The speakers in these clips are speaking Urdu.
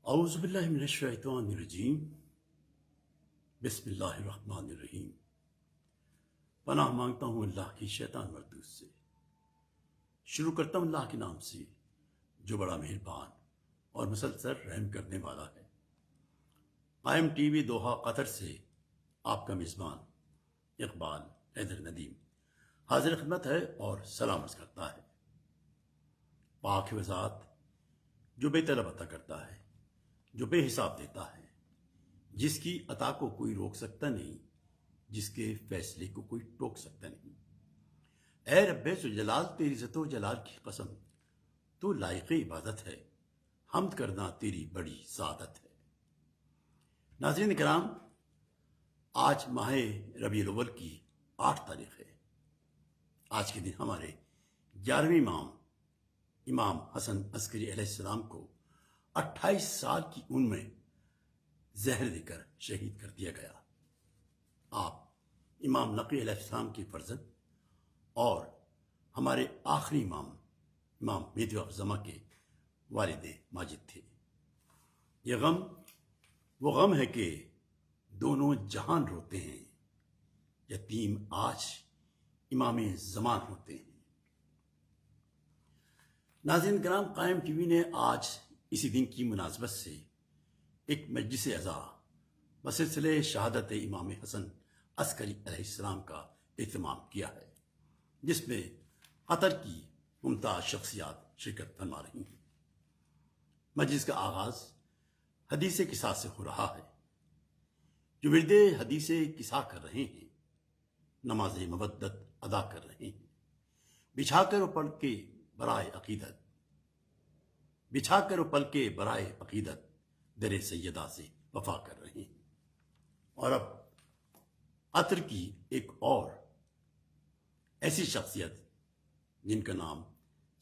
اعوذ باللہ من الشیطان الرجیم بسم اللہ الرحمن الرحیم۔ پناہ مانگتا ہوں اللہ کی شیطان مردود سے۔ شروع کرتا ہوں اللہ کے نام سے جو بڑا مہربان اور مسلسل رحم کرنے والا ہے۔ قائم ٹی وی دوحہ قطر سے آپ کا میزبان اقبال حیدر ندیم حاضر خدمت ہے اور سلام عرض کرتا ہے۔ پاک و ذات جو بے طلب عطا کرتا ہے، جو بے حساب دیتا ہے، جس کی عطا کو کوئی روک سکتا نہیں، جس کے فیصلے کو کوئی ٹوک سکتا نہیں۔ اے رب ذوالجلال، تیری عزت و جلال کی قسم، تو لائق عبادت ہے، حمد کرنا تیری بڑی سعادت ہے۔ ناظرین کرام، آج ماہ ربیع الاول کی 8 تاریخ ہے۔ آج کے دن ہمارے 11ویں امام حسن عسکری علیہ السلام کو 28 سال کی عمر میں زہر دے کر شہید کر دیا گیا۔ آپ امام نقی علیہ السلام کے فرزند اور ہمارے آخری امام مہدی الزماں کے والد ماجد تھے۔ یہ غم وہ غم ہے کہ دونوں جہان روتے ہیں، یتیم آج امام زمان ہوتے ہیں۔ ناظرین کرام، قائم ٹی وی نے آج اسی دن کی مناسبت سے ایک مجلس عزا بسلسلہ شہادت امام حسن عسکری علیہ السلام کا اہتمام کیا ہے، جس میں قطر کی ممتاز شخصیات شرکت فرما رہی ہیں۔ مجلس کا آغاز حدیث قصا سے ہو رہا ہے۔ جو ورد حدیث قصا کر رہے ہیں، نماز مودت ادا کر رہے ہیں، بچھا کر و پل کے برائے عقیدت در سیدہ سے وفا کر رہے ہیں۔ اور اب قطر کی ایک اور ایسی شخصیت جن کا نام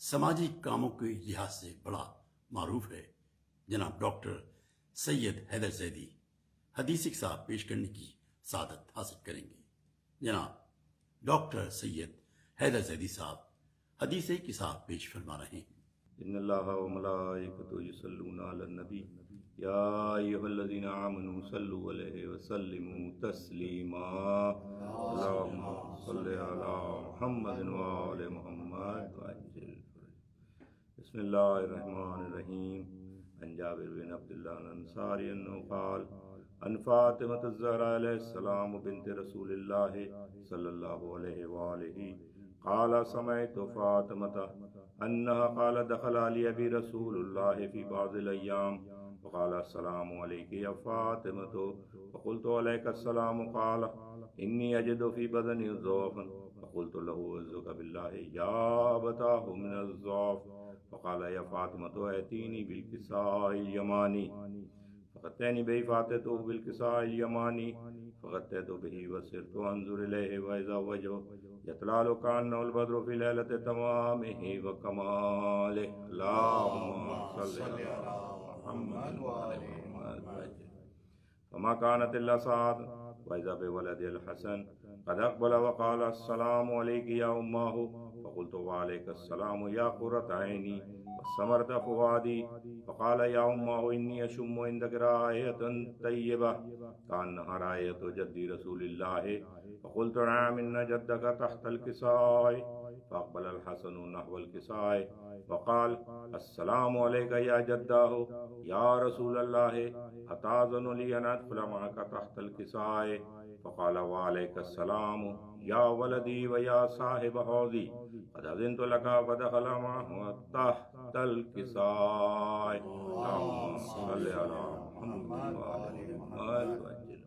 سماجی کاموں کے لحاظ سے بڑا معروف ہے، جناب ڈاکٹر سید حیدر زیدی حدیث قصا پیش کرنے کی سعادت حاصل کریں گے۔ جناب ڈاکٹر سید حیدر زیدی صاحب حدیث قصا پیش فرما رہے ہیں۔ ان اللہ و ملائکتہ یصلون علی النبی یا ایھا الذین آمنوا صلوا علیہ وسلموا تسلیما اللہم صل علی محمد و آل محمد وعجل۔ بسم اللہ الرحمن الرحیم۔ عن جابر بن عبداللہ الانصاری انہ قال عن فاطمۃ الزہرا علیہ السلام بنت رسول اللہ صلی اللہ علیہ وآلہ قال سمعت فاطمۃ انها قال دخل علی ابی رسول اللہ فی بعض الایام فقال السلام علیک یا فاطمۃ فقلت علیک السلام قال انی اجد فی بدنی ضعفا فقلت له اعوذک باللہ یا ابتاه من الضعف فقال یا فاطمۃ ائتینی بالکساء الیمانی فغطینی به فاتحته بالکساء الیمانی فغطیت به وسرت انظر الیہ واذا وجهه یطلع کانہ البدر فی لیلۃ تمامہ وکمالہ اللہم صل علی محمد وعلی محمد فما كانت الا ساعة واذا بولد الحسن قد اقبل وقال السلام علیک یا امہ فقلت وعلیک السلام یا قرۃ عینی وثمرت فؤادی فقال یا امہ انی اشم عندک رائحة طیبہ کانہا رائحة جد رسول اللہ فقلت نعم ان جدک تحت الکساء فاقبل الحسن نحو الکساء وقال السلام علیک یا جدہ یا رسول اللہ اتاذن لی ان ادخل معک تحت الکساء فقال وعلیک السلام یا ولدی و یا صاحب حوضی قد اذنت لک فدخل معه تحت الکساء اللہم صل علی محمد وعلی محمد وعجل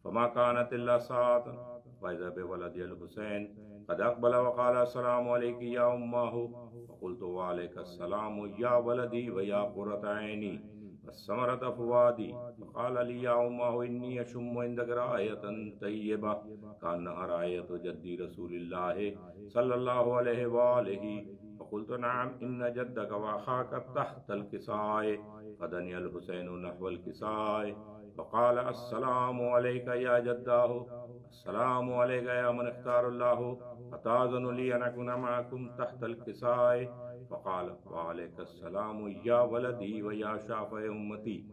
فما كانت الا ساعة واذا بولد الحسین قد اقبل وقال السلام علیک یا امہ فقلت وعلیک السلام یا ولدی و یا قرۃ عینی والثمرة فؤادی فقال لی یا امہ انی اشم عندک رائحة طیبہ کانہا رائحة جد رسول اللہ صلی اللہ علیہ وآلہ فقلت نعم ان جدک واخاک تحت الکساء فدني الحسين نحو الكساء فقال السلام عليك يا جداه السلام عليك يا من اختار الله أتأذن لي أن أكون معكم تحت الكساء فقال وعليك السلام يا ولدي ويا شافع أمتي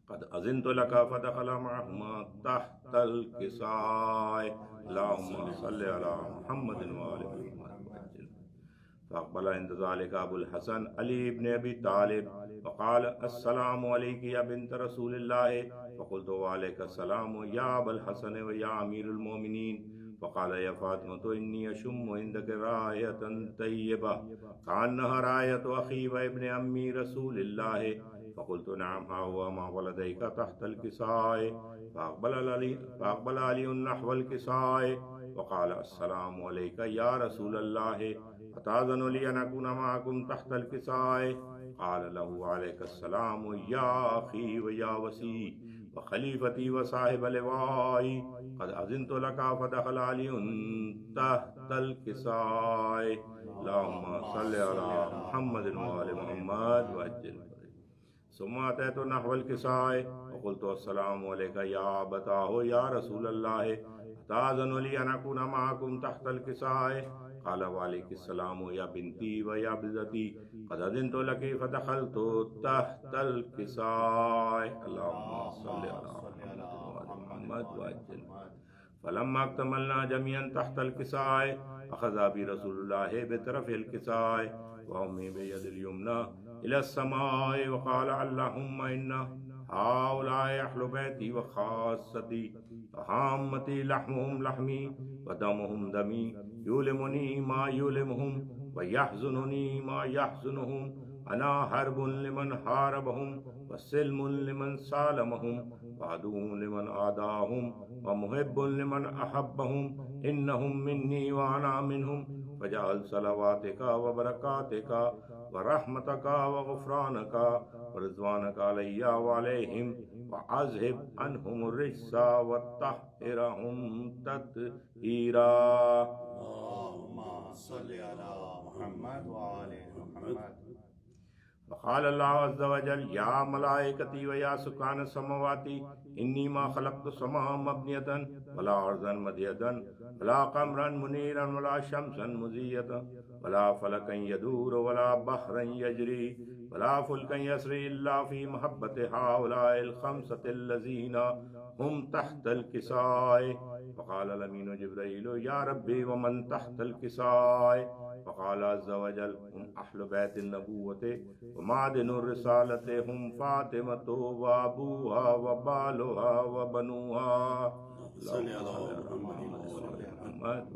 قد أذنت لك فدخل معهما تحت الكساء اللهم صل على محمد وآل محمد فأقبل عند ذلك أبو الحسن علي بن أبي طالب فقال السلام عليك يا بنت رسول الله فقلت وعليك السلام يا أبا الحسن ويا أمير المؤمنين فقال يا فاطمة إني أشم عندك راية طيبة كأنها راية أخي وابن أمي رسول الله فقلت نعم ها هو مع ولديك تحت الكساء فأقبل علي نحو الكساء وقال السلام عليك يا رسول الله أتأذن لي أن أكون معكم تحت الكساء قال له عليك السلام يا أخي ويا وسي وخليفتي وصاحب لوائي قد أذنت لك فدخل علي تحت الكساء اللهم صل على محمد وآل محمد وعجل ثم أتيت نحو الكساء وقلت السلام عليك يا أبتاه يا رسول الله أتأذن لي أن أكون معكم تحت الكساء قال وعليك السلام يا بنتي ويا بنتي قد أذنت لك فدخلت تحت الكساء اللهم صل على محمد وعجل فلما اكتملنا جميعا تحت الكساء أخذ أبي رسول الله بطرف الكساء وأمي بيد اليمنى إلى السماء وقال اللهم إن هؤلاء أهل بيتي وخاصتي وعامتي لحمهم لحمي ودمهم دمي يؤلمني ما يؤلمهم ويحزنني ما يحزنهم أنا حرب لمن حاربهم وسلم لمن سالمهم وعدو لمن عاداهم ومحب لمن أحبهم إنهم مني وأنا منهم فجعل صلواتك وبركاتك ورحمتك وغفرانك ورضوانك علي وعليهم وأذهب عنهم الرجس وطهرهم تطهيرا اللهم صل على محمد وآل محمد وقال الله عز وجل يا ملائكتي ويا سكان السماوات إني ما خلقت السماء مبنية ولا أرضا مدية ولا قمرا منيرا ولا شمسا مزية ولا فلكا يدور ولا بحرا يجري ولا فلكا يسري إلا في محبة هؤلاء الخمسة الذين هم تحت الكساء فقال الأمين جبريل يا ربي ومن تحت الكساء فقال عز وجل هم أهل بيت النبوة ومعدن الرسالة هم فاطمة وأبوها وبالها وبنوها صل على محمد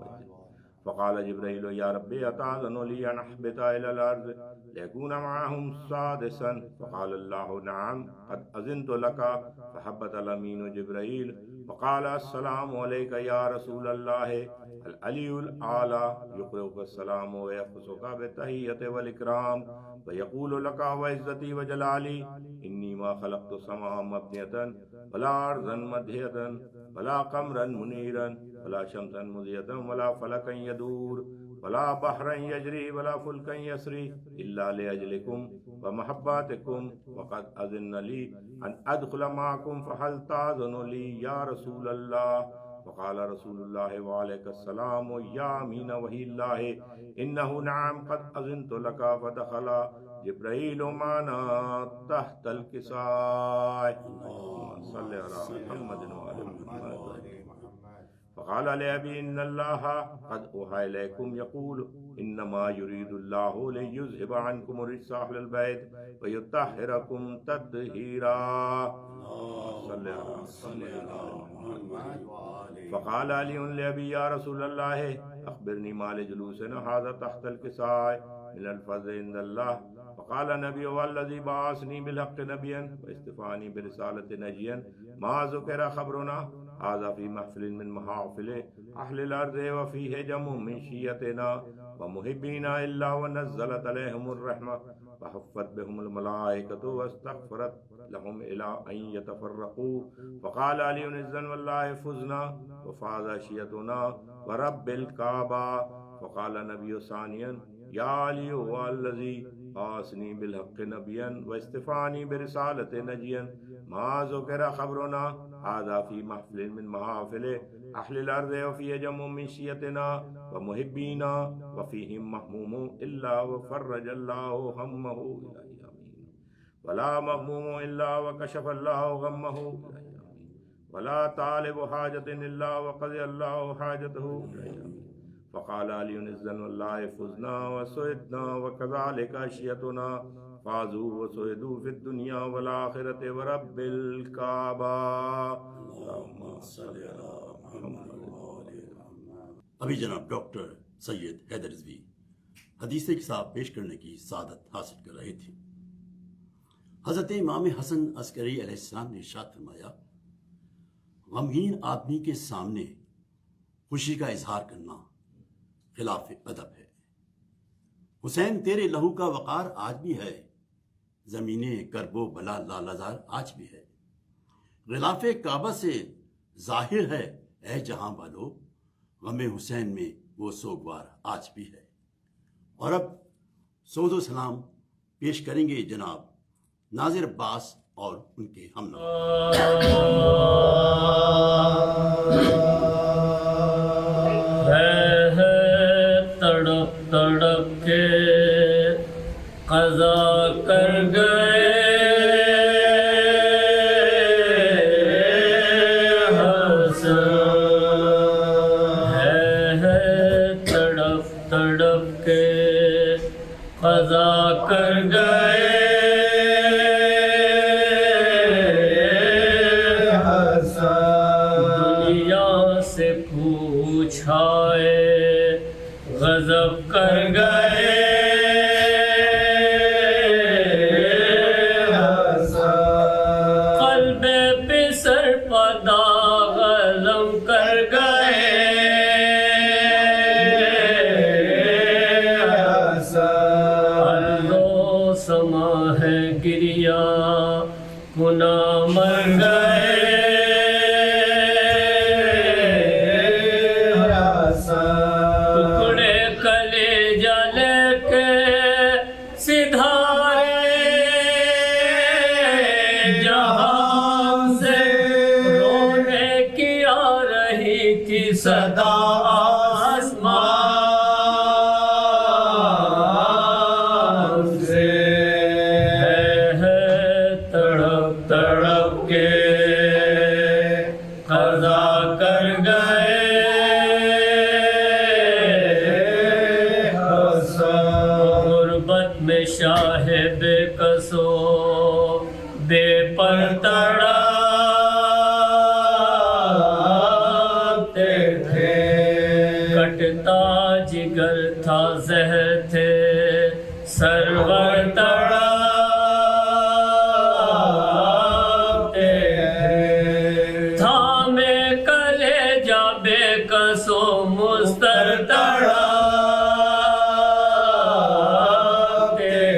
فقال جبريل يا ربي أتأذن لي أن أحبط إلى الأرض ليكون معهم سادسا فقال الله نعم قد أذنت لك فحبط الأمين جبريل فقال السلام عليك يا رسول الله العلي الأعلى يقرئك السلام ويخصك بالتحية والإكرام ويقول لك وعزتي وجلالي إني ما خلقت السماء مبنية ولا أرضا مدهية ولا قمرا منيرا ولا شمسا مضية ولا فلكا يدور ولا بحرا يجري ولا فلكا يسري إلا لأجلكم ومحباتكم وقد أذن لي أن أدخل معكم فهل تأذن لي يا رسول الله فقال رسول الله وعليك السلام يا أمين وحي الله إنه نعم قد أذنت لك فدخل جبريل معنا تحت الكساء اللهم صل على محمد وآل محمد فقال لأبي إن الله قد أوحى إليكم يقول إنما يريد الله ليذهب عنكم الرجس أهل البيت ويطهركم تطهيرا صلى على محمد فقال علي لأبي يا رسول الله أخبرني ما لجلوسنا هذا تحت الكساء من الفضل عند الله فقال النبي والذي بعثني بالحق نبيا واستفاني برسالة نجيا ما ذكر خبرنا هذا في محفل من محافل أهل الأرض وفيه جمع من شيتنا ومحبينا إلا ونزلت عليهم الرحمة فحفت بهم الملائكة واستغفرت لهم إلى أن يتفرقوا فقال علي إذن والله فزنا وفاز شيتنا ورب الكعبة فقال النبي ثانيا يا علي والذي آسنی بالحق نبیا واستفانی برسالت نجیا ما ذکر خبرنا هذا في محفل من محافل اهل الارض وفي جمع من شيعتنا ومحبينا وفيهم محموم الا وفرج الله همه الى يمين ولا مغموم الا وكشف الله غمه ولا طالب حاجة الا وقضى الله حاجته الى يمين فقال علی عزن واللہ فزنا وسعدنا وكذلك اشیتنا فازوا وسعدوا فی الدنیا والآخرة ورب الکعبہ اللہم صلی علی محمد۔ ابھی جناب ڈاکٹر سید حیدر رضوی حدیث کتاب پیش کرنے کی سعادت حاصل کر رہے تھے۔ حضرت امام حسن عسکری علیہ السلام نے ارشاد فرمایا، غمگین آدمی کے سامنے خوشی کا اظہار کرنا خلاف ادب ہے۔ حسین تیرے لہو کا وقار آج بھی ہے، زمینیں کرب و بلا لالزار آج بھی ہے۔ غلاف کعبہ سے ظاہر ہے اے جہاں والو، غم حسین میں وہ سوگوار آج بھی ہے۔ اور اب سعود و سلام پیش کریں گے جناب ناظر عباس اور ان کے ہم تڑپ تڑپ کے قضا کر گئے حسن، ہے تڑپ تڑپ کے قضا کر گئے حسن، دنیا سے پوچھائے غضب کر گئے قلب پسر پدا غلم کر گئے اللہ سما ہے گریا گنا مر گئے صدا آسمان سے، ہے تڑپ تڑپ کے قضا کر گئے حسن، غربت میں شاہ بے کسو بے پر تڑا جگر تھا زہر تھے سرور تڑاتے تھے، تھامے کلیجہ بے کسو مستر تڑاتے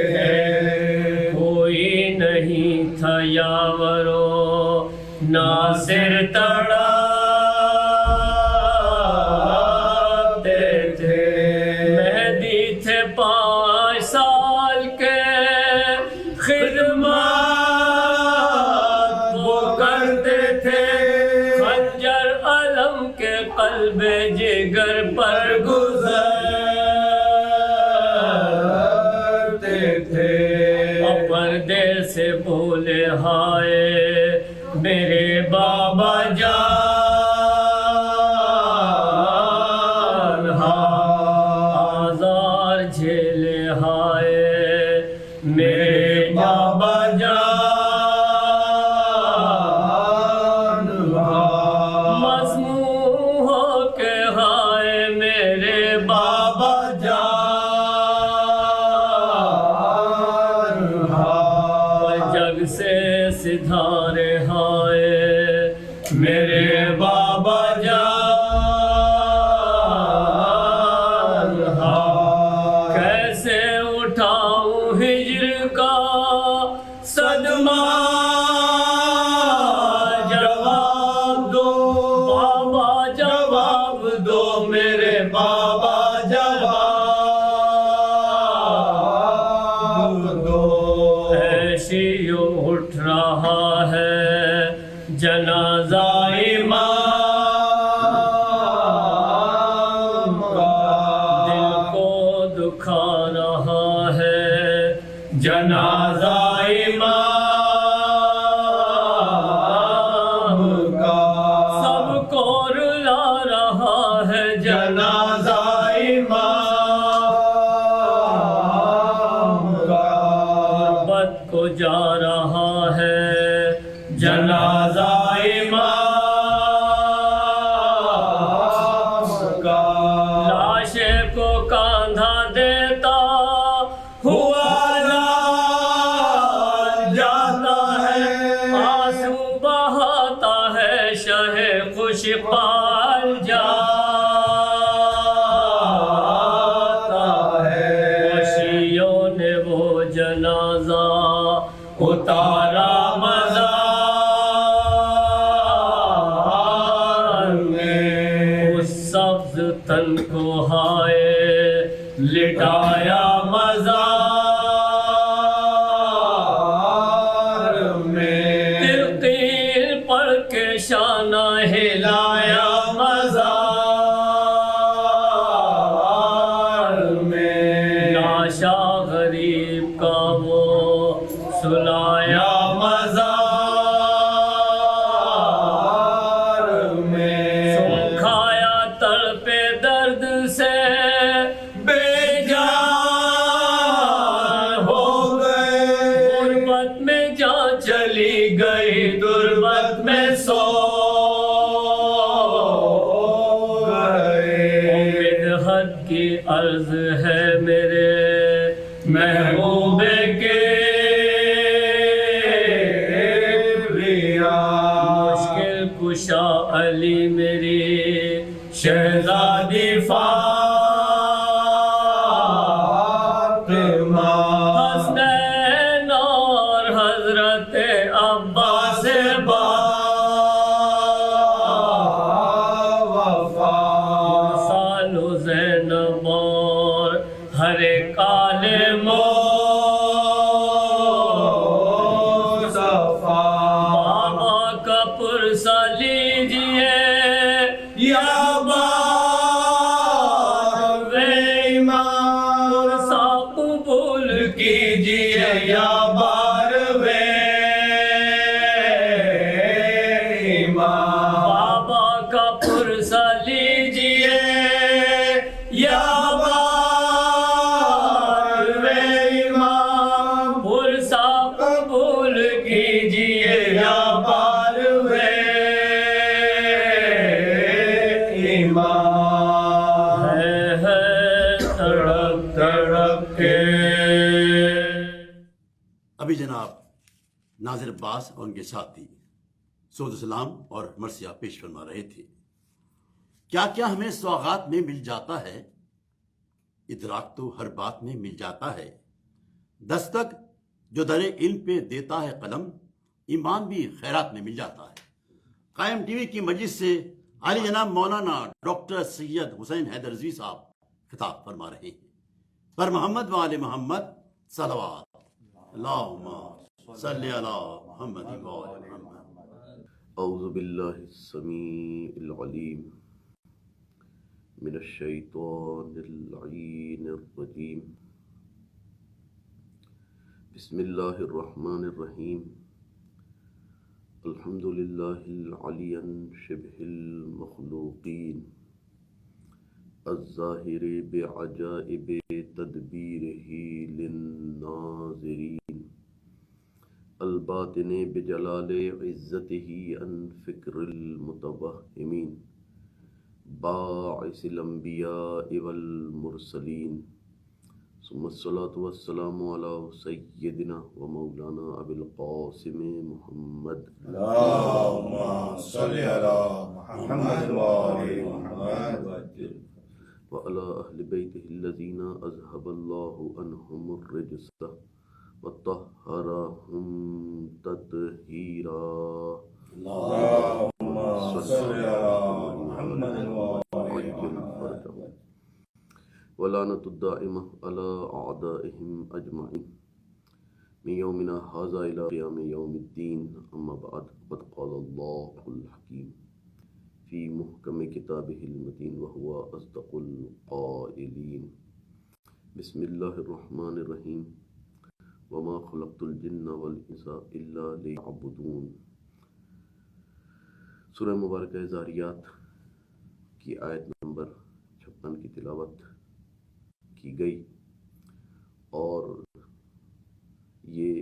تھے، کوئی نہیں تھا یاورو ناصر تڑا قلب جگر پر گزرتے تھے، پردے سے بولے ہائے میرے بابا جان، آزار جھیلے ہائے میرے بابا جان، سدھارے ہائے میرے بابا جان، کیسے اٹھاؤں ہجر کا صدمہ، جواب دو بابا جواب دو میرے بابا جواب اٹھ رہا ہے جنازہ امام کا، دل کو دکھا رہا ہے جنازہ امام کا، سب کو رلا رہا ہے جنازہ امام کا، غربت کو جا رہا ہے جنازہ امام کا، لاشے کو کاندھا دیتا ہوا جاتا ہے، آنسو بہاتا ہے شہ خوشپال جاتا ہے، وشیوں نے وہ جنازہ اتارا مزار میں، اس سبز تن کو ہائے لٹایا مزار میں، تلقین پڑھ کے شانہ ہلایا مزار میں، لاشا غریب کا وہ سلایا مزار میں، سکھایا تڑپے درد سے بے جان ہو گئے، غربت میں جان چلی گئی، غربت میں سو گئے، مدحت کی عرض ہے میرے محبوب کے مشکل کشا علی میری شہزادی فاطمہ، حسنین اور حضرت عباس باوفا، مرسال و زینب اور ہر ایک آل مصطفیٰ، بابا کا پرسہ لیجئے یا باب ایمان، پرسہ قبول کیجئے یا بار ایمان، بابا کا پرسہ لیجئے یا بار ایمان، پرسہ قبول کیجئے یا بار ایمان، ہے تڑپ تڑپ کے۔ ابھی جناب ناظر عباس اور ان کے ساتھی سعود السلام اور مرثیہ پیش فرما رہے تھے۔ کیا کیا ہمیں سوغات میں مل جاتا ہے، ادراک تو ہر بات میں مل جاتا ہے، دستک جو در علم پہ دیتا ہے قلم، ایمان بھی خیرات میں مل جاتا ہے۔ قائم ٹی وی کی مجلس سے عالی جناب مولانا ڈاکٹر سید حسین حیدر رضوی صاحب خطاب فرما رہے ہیں۔ پر محمد و آل محمد صلوات، اللہم صلی علی محمد و آل محمد۔ اعوذ باللہ السمیع العلیم من الشیطان اللعین الرجیم، بسم اللہ الرحمن الرحیم، الحمد للہ العلی شبہ المخلوقین، الظاہر بعجائب تدبیرہ للناظرین، الباطن بجلال عزتہ عن فکر المتوہمین، باعث الانبیاء والمرسلین، ثم الصلاة والسلام علی سیدنا و مولانا ابی القاسم محمد اللهم صل على محمد وآل محمد وعلى أهل بيته الذين أذهب الله عنهم الرجس وطهرهم تطهيرا، اللهم صل على محمد وآل محمد ولعنة الدائمة على أعدائهم أجمعين، من یومنا ھذا الی قیام یوم الدین اما بعد قد قال اللہ الحکیم فی محکم کتابہ المتین وہو اصدق القائلین بسم اللہ الرحمن الرحیم وما خلقت الجن والانس الا لیعبدون۔ سورہ مبارکہ ذاریات کی آیت نمبر 56 کی تلاوت کی گئی، اور یہ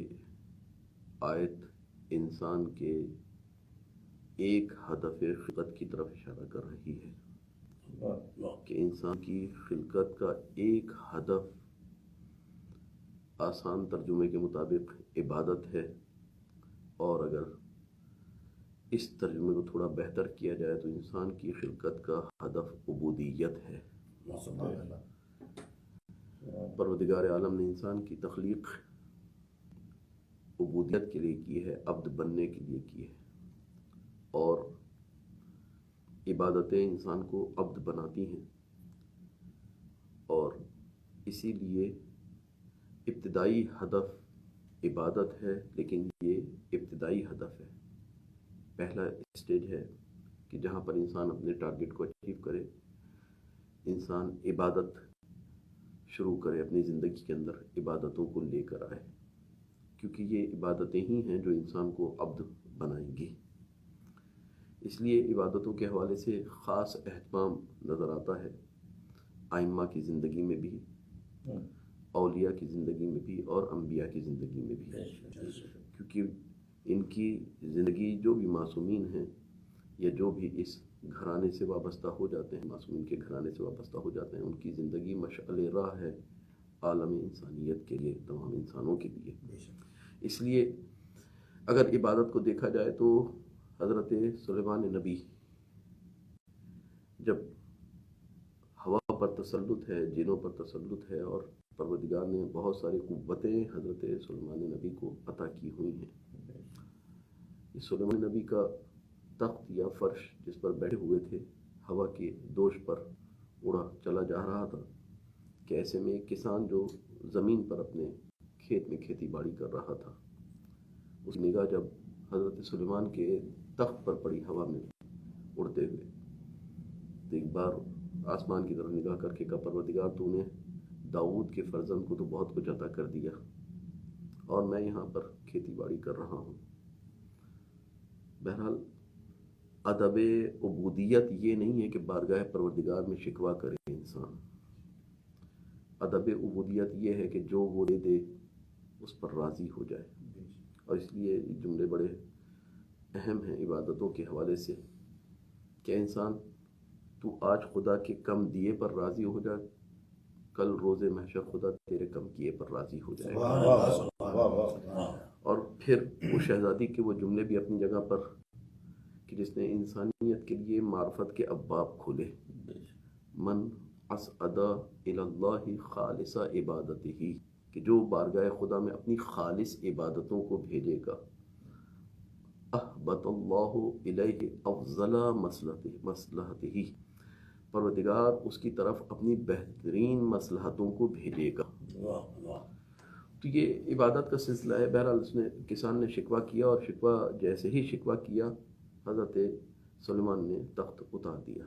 آیت انسان کے ایک ہدف خلقت کی طرف اشارہ کر رہی ہے کہ انسان کی خلقت کا ایک ہدف آسان ترجمے کے مطابق عبادت ہے، اور اگر اس ترجمے کو تھوڑا بہتر کیا جائے تو انسان کی خلقت کا ہدف عبودیت ہے۔ پروردگار عالم نے انسان کی تخلیق عبودیت کے لیے کی ہے، عبد بننے کے لیے کی ہے، اور عبادتیں انسان کو عبد بناتی ہیں، اور اسی لیے ابتدائی ہدف عبادت ہے، لیکن یہ ابتدائی ہدف ہے، پہلا اسٹیج ہے کہ جہاں پر انسان اپنے ٹارگٹ کو اچیو کرے، انسان عبادت شروع کرے، اپنی زندگی کے اندر عبادتوں کو لے کر آئے، کیونکہ یہ عبادتیں ہی ہیں جو انسان کو عبد بنائیں گی۔ اس لیے عبادتوں کے حوالے سے خاص اہتمام نظر آتا ہے ائمہ کی زندگی میں بھی، اولیاء کی زندگی میں بھی، اور انبیاء کی زندگی میں بھی، کیونکہ ان کی زندگی جو بھی معصومین ہیں یا جو بھی اس گھرانے سے وابستہ ہو جاتے ہیں، معصومین کے گھرانے سے وابستہ ہو جاتے ہیں، ان کی زندگی مشعل راہ ہے عالم انسانیت کے لیے، تمام انسانوں کے لیے۔ اس لیے اگر عبادت کو دیکھا جائے تو حضرت سلیمان نبی جب ہوا پر تسلط ہے، جنوں پر تسلط ہے، اور پروردگار نے بہت ساری قوتیں حضرت سلیمان نبی کو عطا کی ہوئی ہیں، اس سلیمان نبی کا تخت یا فرش جس پر بیٹھے ہوئے تھے ہوا کے دوش پر اڑا چلا جا رہا تھا، کہ ایسے میں ایک کسان جو زمین پر اپنے کھیت میں کھیتی باڑی کر رہا تھا، اس نگاہ جب حضرت سلیمان کے تخت پر پڑی ہوا میں اڑتے ہوئے، تو ایک بار آسمان کی طرف نگاہ کر کے کہا پروردگار تو نے داؤد کے فرزند کو تو بہت کچھ عطا کر دیا، اور میں یہاں پر کھیتی باڑی کر رہا ہوں۔ بہرحال ادب عبودیت یہ نہیں ہے کہ بارگاہ پروردگار میں شکوہ کرے انسان، ادب عبودیت یہ ہے کہ جو وہ دے دے اس پر راضی ہو جائے، اور اس لیے جملے بڑے اہم ہیں عبادتوں کے حوالے سے، کہ انسان تو آج خدا کے کم دیے پر راضی ہو جائے، کل روز محشر خدا تیرے کم کیے پر راضی ہو جائے گا۔ اور پھر وہ شہزادی کے وہ جملے بھی اپنی جگہ پر کہ جس نے انسانیت کے لیے معرفت کے ابواب کھولے، من اسعد الی اللہ خالص عبادتہ، کہ جو بارگاہ خدا میں اپنی خالص عبادتوں کو بھیجے گا، احبط اللہ الیہ افضل مصلحتہ، پروردگار اس کی طرف اپنی بہترین مصلحتوں کو بھیجے گا۔ تو یہ عبادت کا سلسلہ ہے۔ بہرحال اس نے کسان نے شکوہ کیا، اور شکوہ جیسے ہی شکوہ کیا حضرت سلیمان نے تخت اتار دیا،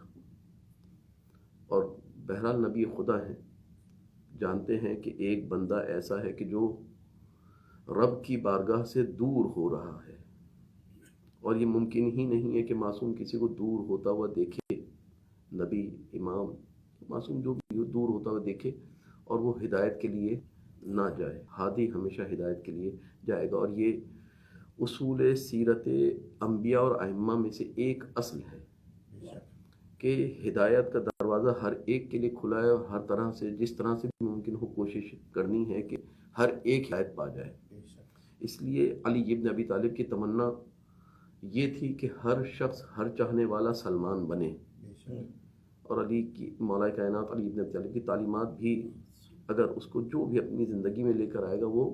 اور بہرحال نبی خدا ہیں، جانتے ہیں کہ ایک بندہ ایسا ہے کہ جو رب کی بارگاہ سے دور ہو رہا ہے، اور یہ ممکن ہی نہیں ہے کہ معصوم کسی کو دور ہوتا ہوا دیکھے، نبی امام معصوم جو بھی دور ہوتا ہوا دیکھے اور وہ ہدایت کے لیے نہ جائے۔ ہادی ہمیشہ ہدایت کے لیے جائے گا، اور یہ اصول سیرت انبیاء اور ائمہ میں سے ایک اصل ہے کہ ہدایت کا دروازہ ہر ایک کے لیے کھلا ہے، اور ہر طرح سے جس طرح سے بھی ممکن ہو کوشش کرنی ہے کہ ہر ایک ہدایت پا جائے۔ اس لیے علی ابن ابی طالب کی تمنا یہ تھی کہ ہر شخص، ہر چاہنے والا سلمان بنے، اور علی کی مولا کائنات علی ابن ابی طالب کی تعلیمات بھی اگر اس کو جو بھی اپنی زندگی میں لے کر آئے گا وہ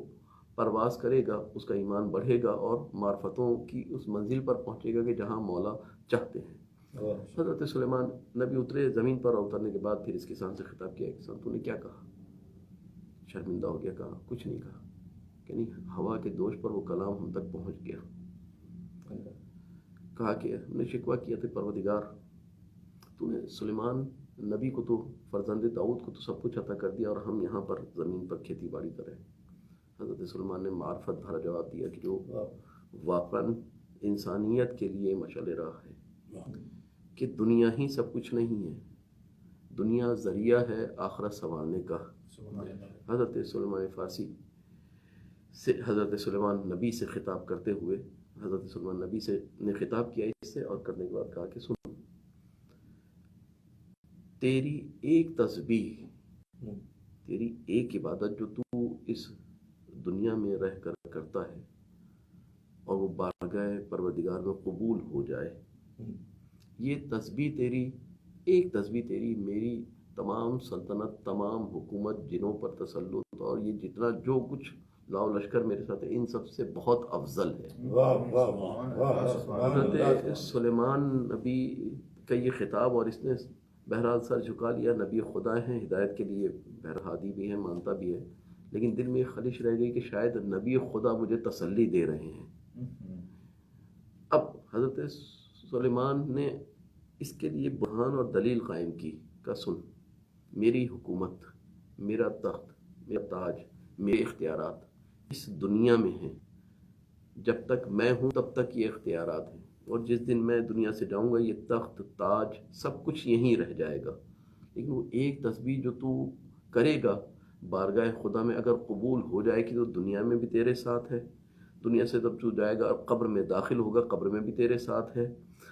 پرواز کرے گا، اس کا ایمان بڑھے گا، اور معرفتوں کی اس منزل پر پہنچے گا کہ جہاں مولا چاہتے ہیں۔ حضرت سلیمان نبی اترے زمین پر، اور اترنے کے بعد پھر اس کسان سے خطاب کیا، کسان تو نے کیا کہا؟ شرمندہ ہو گیا، کہا کچھ نہیں کہا، یعنی ہوا کے دوش پر وہ کلام ہم تک پہنچ گیا. کہا کہ ہم نے شکوہ کیا تھا پروردگار تو نے سلیمان نبی کو تو فرزند داؤد کو تو سب کچھ عطا کر دیا اور ہم یہاں پر زمین پر کھیتی باڑی کریں. حضرت سلیمان نے معرفت بھرا جواب دیا کہ جو واقعاً انسانیت کے لیے مشعل راہ ہے کہ دنیا ہی سب کچھ نہیں ہے، دنیا ذریعہ ہے آخرت سنوارنے کا. حضرت سلیمان فارسی سے حضرت سلیمان نبی سے خطاب کرتے ہوئے حضرت سلیمان نبی سے نے خطاب کیا اس سے، اور کرنے کے بعد کہا کہ سن، تیری ایک تسبیح، تیری ایک عبادت جو تو اس دنیا میں رہ کر کرتا ہے اور وہ بارگاہ پروردگار میں قبول ہو جائے، یہ تسبیح تیری، ایک تسبیح تیری میری تمام سلطنت، تمام حکومت، جنوں پر تسلط اور یہ جتنا جو کچھ لاؤ لشکر میرے ساتھ ہے ان سب سے بہت افضل ہے. حضرت سلیمان نبی کا یہ خطاب، اور اس نے بہرحال سر جھکا لیا، نبی خدا ہیں، ہدایت کے لیے بہرحادی بھی ہے، مانتا بھی ہے، لیکن دل میں خلش رہ گئی کہ شاید نبی خدا مجھے تسلی دے رہے ہیں. اب حضرت سلیمان نے اس کے لیے برہان اور دلیل قائم کی کہ سن، میری حکومت، میرا تخت، میرا تاج، میرے اختیارات اس دنیا میں ہیں. جب تک میں ہوں تب تک یہ اختیارات ہیں، اور جس دن میں دنیا سے جاؤں گا یہ تخت، تاج سب کچھ یہیں رہ جائے گا. لیکن وہ ایک تسبیح جو تو کرے گا بارگاہ خدا میں اگر قبول ہو جائے گی تو دنیا میں بھی تیرے ساتھ ہے، دنیا سے جب تو جائے گا اور قبر میں داخل ہوگا قبر میں بھی تیرے ساتھ ہے،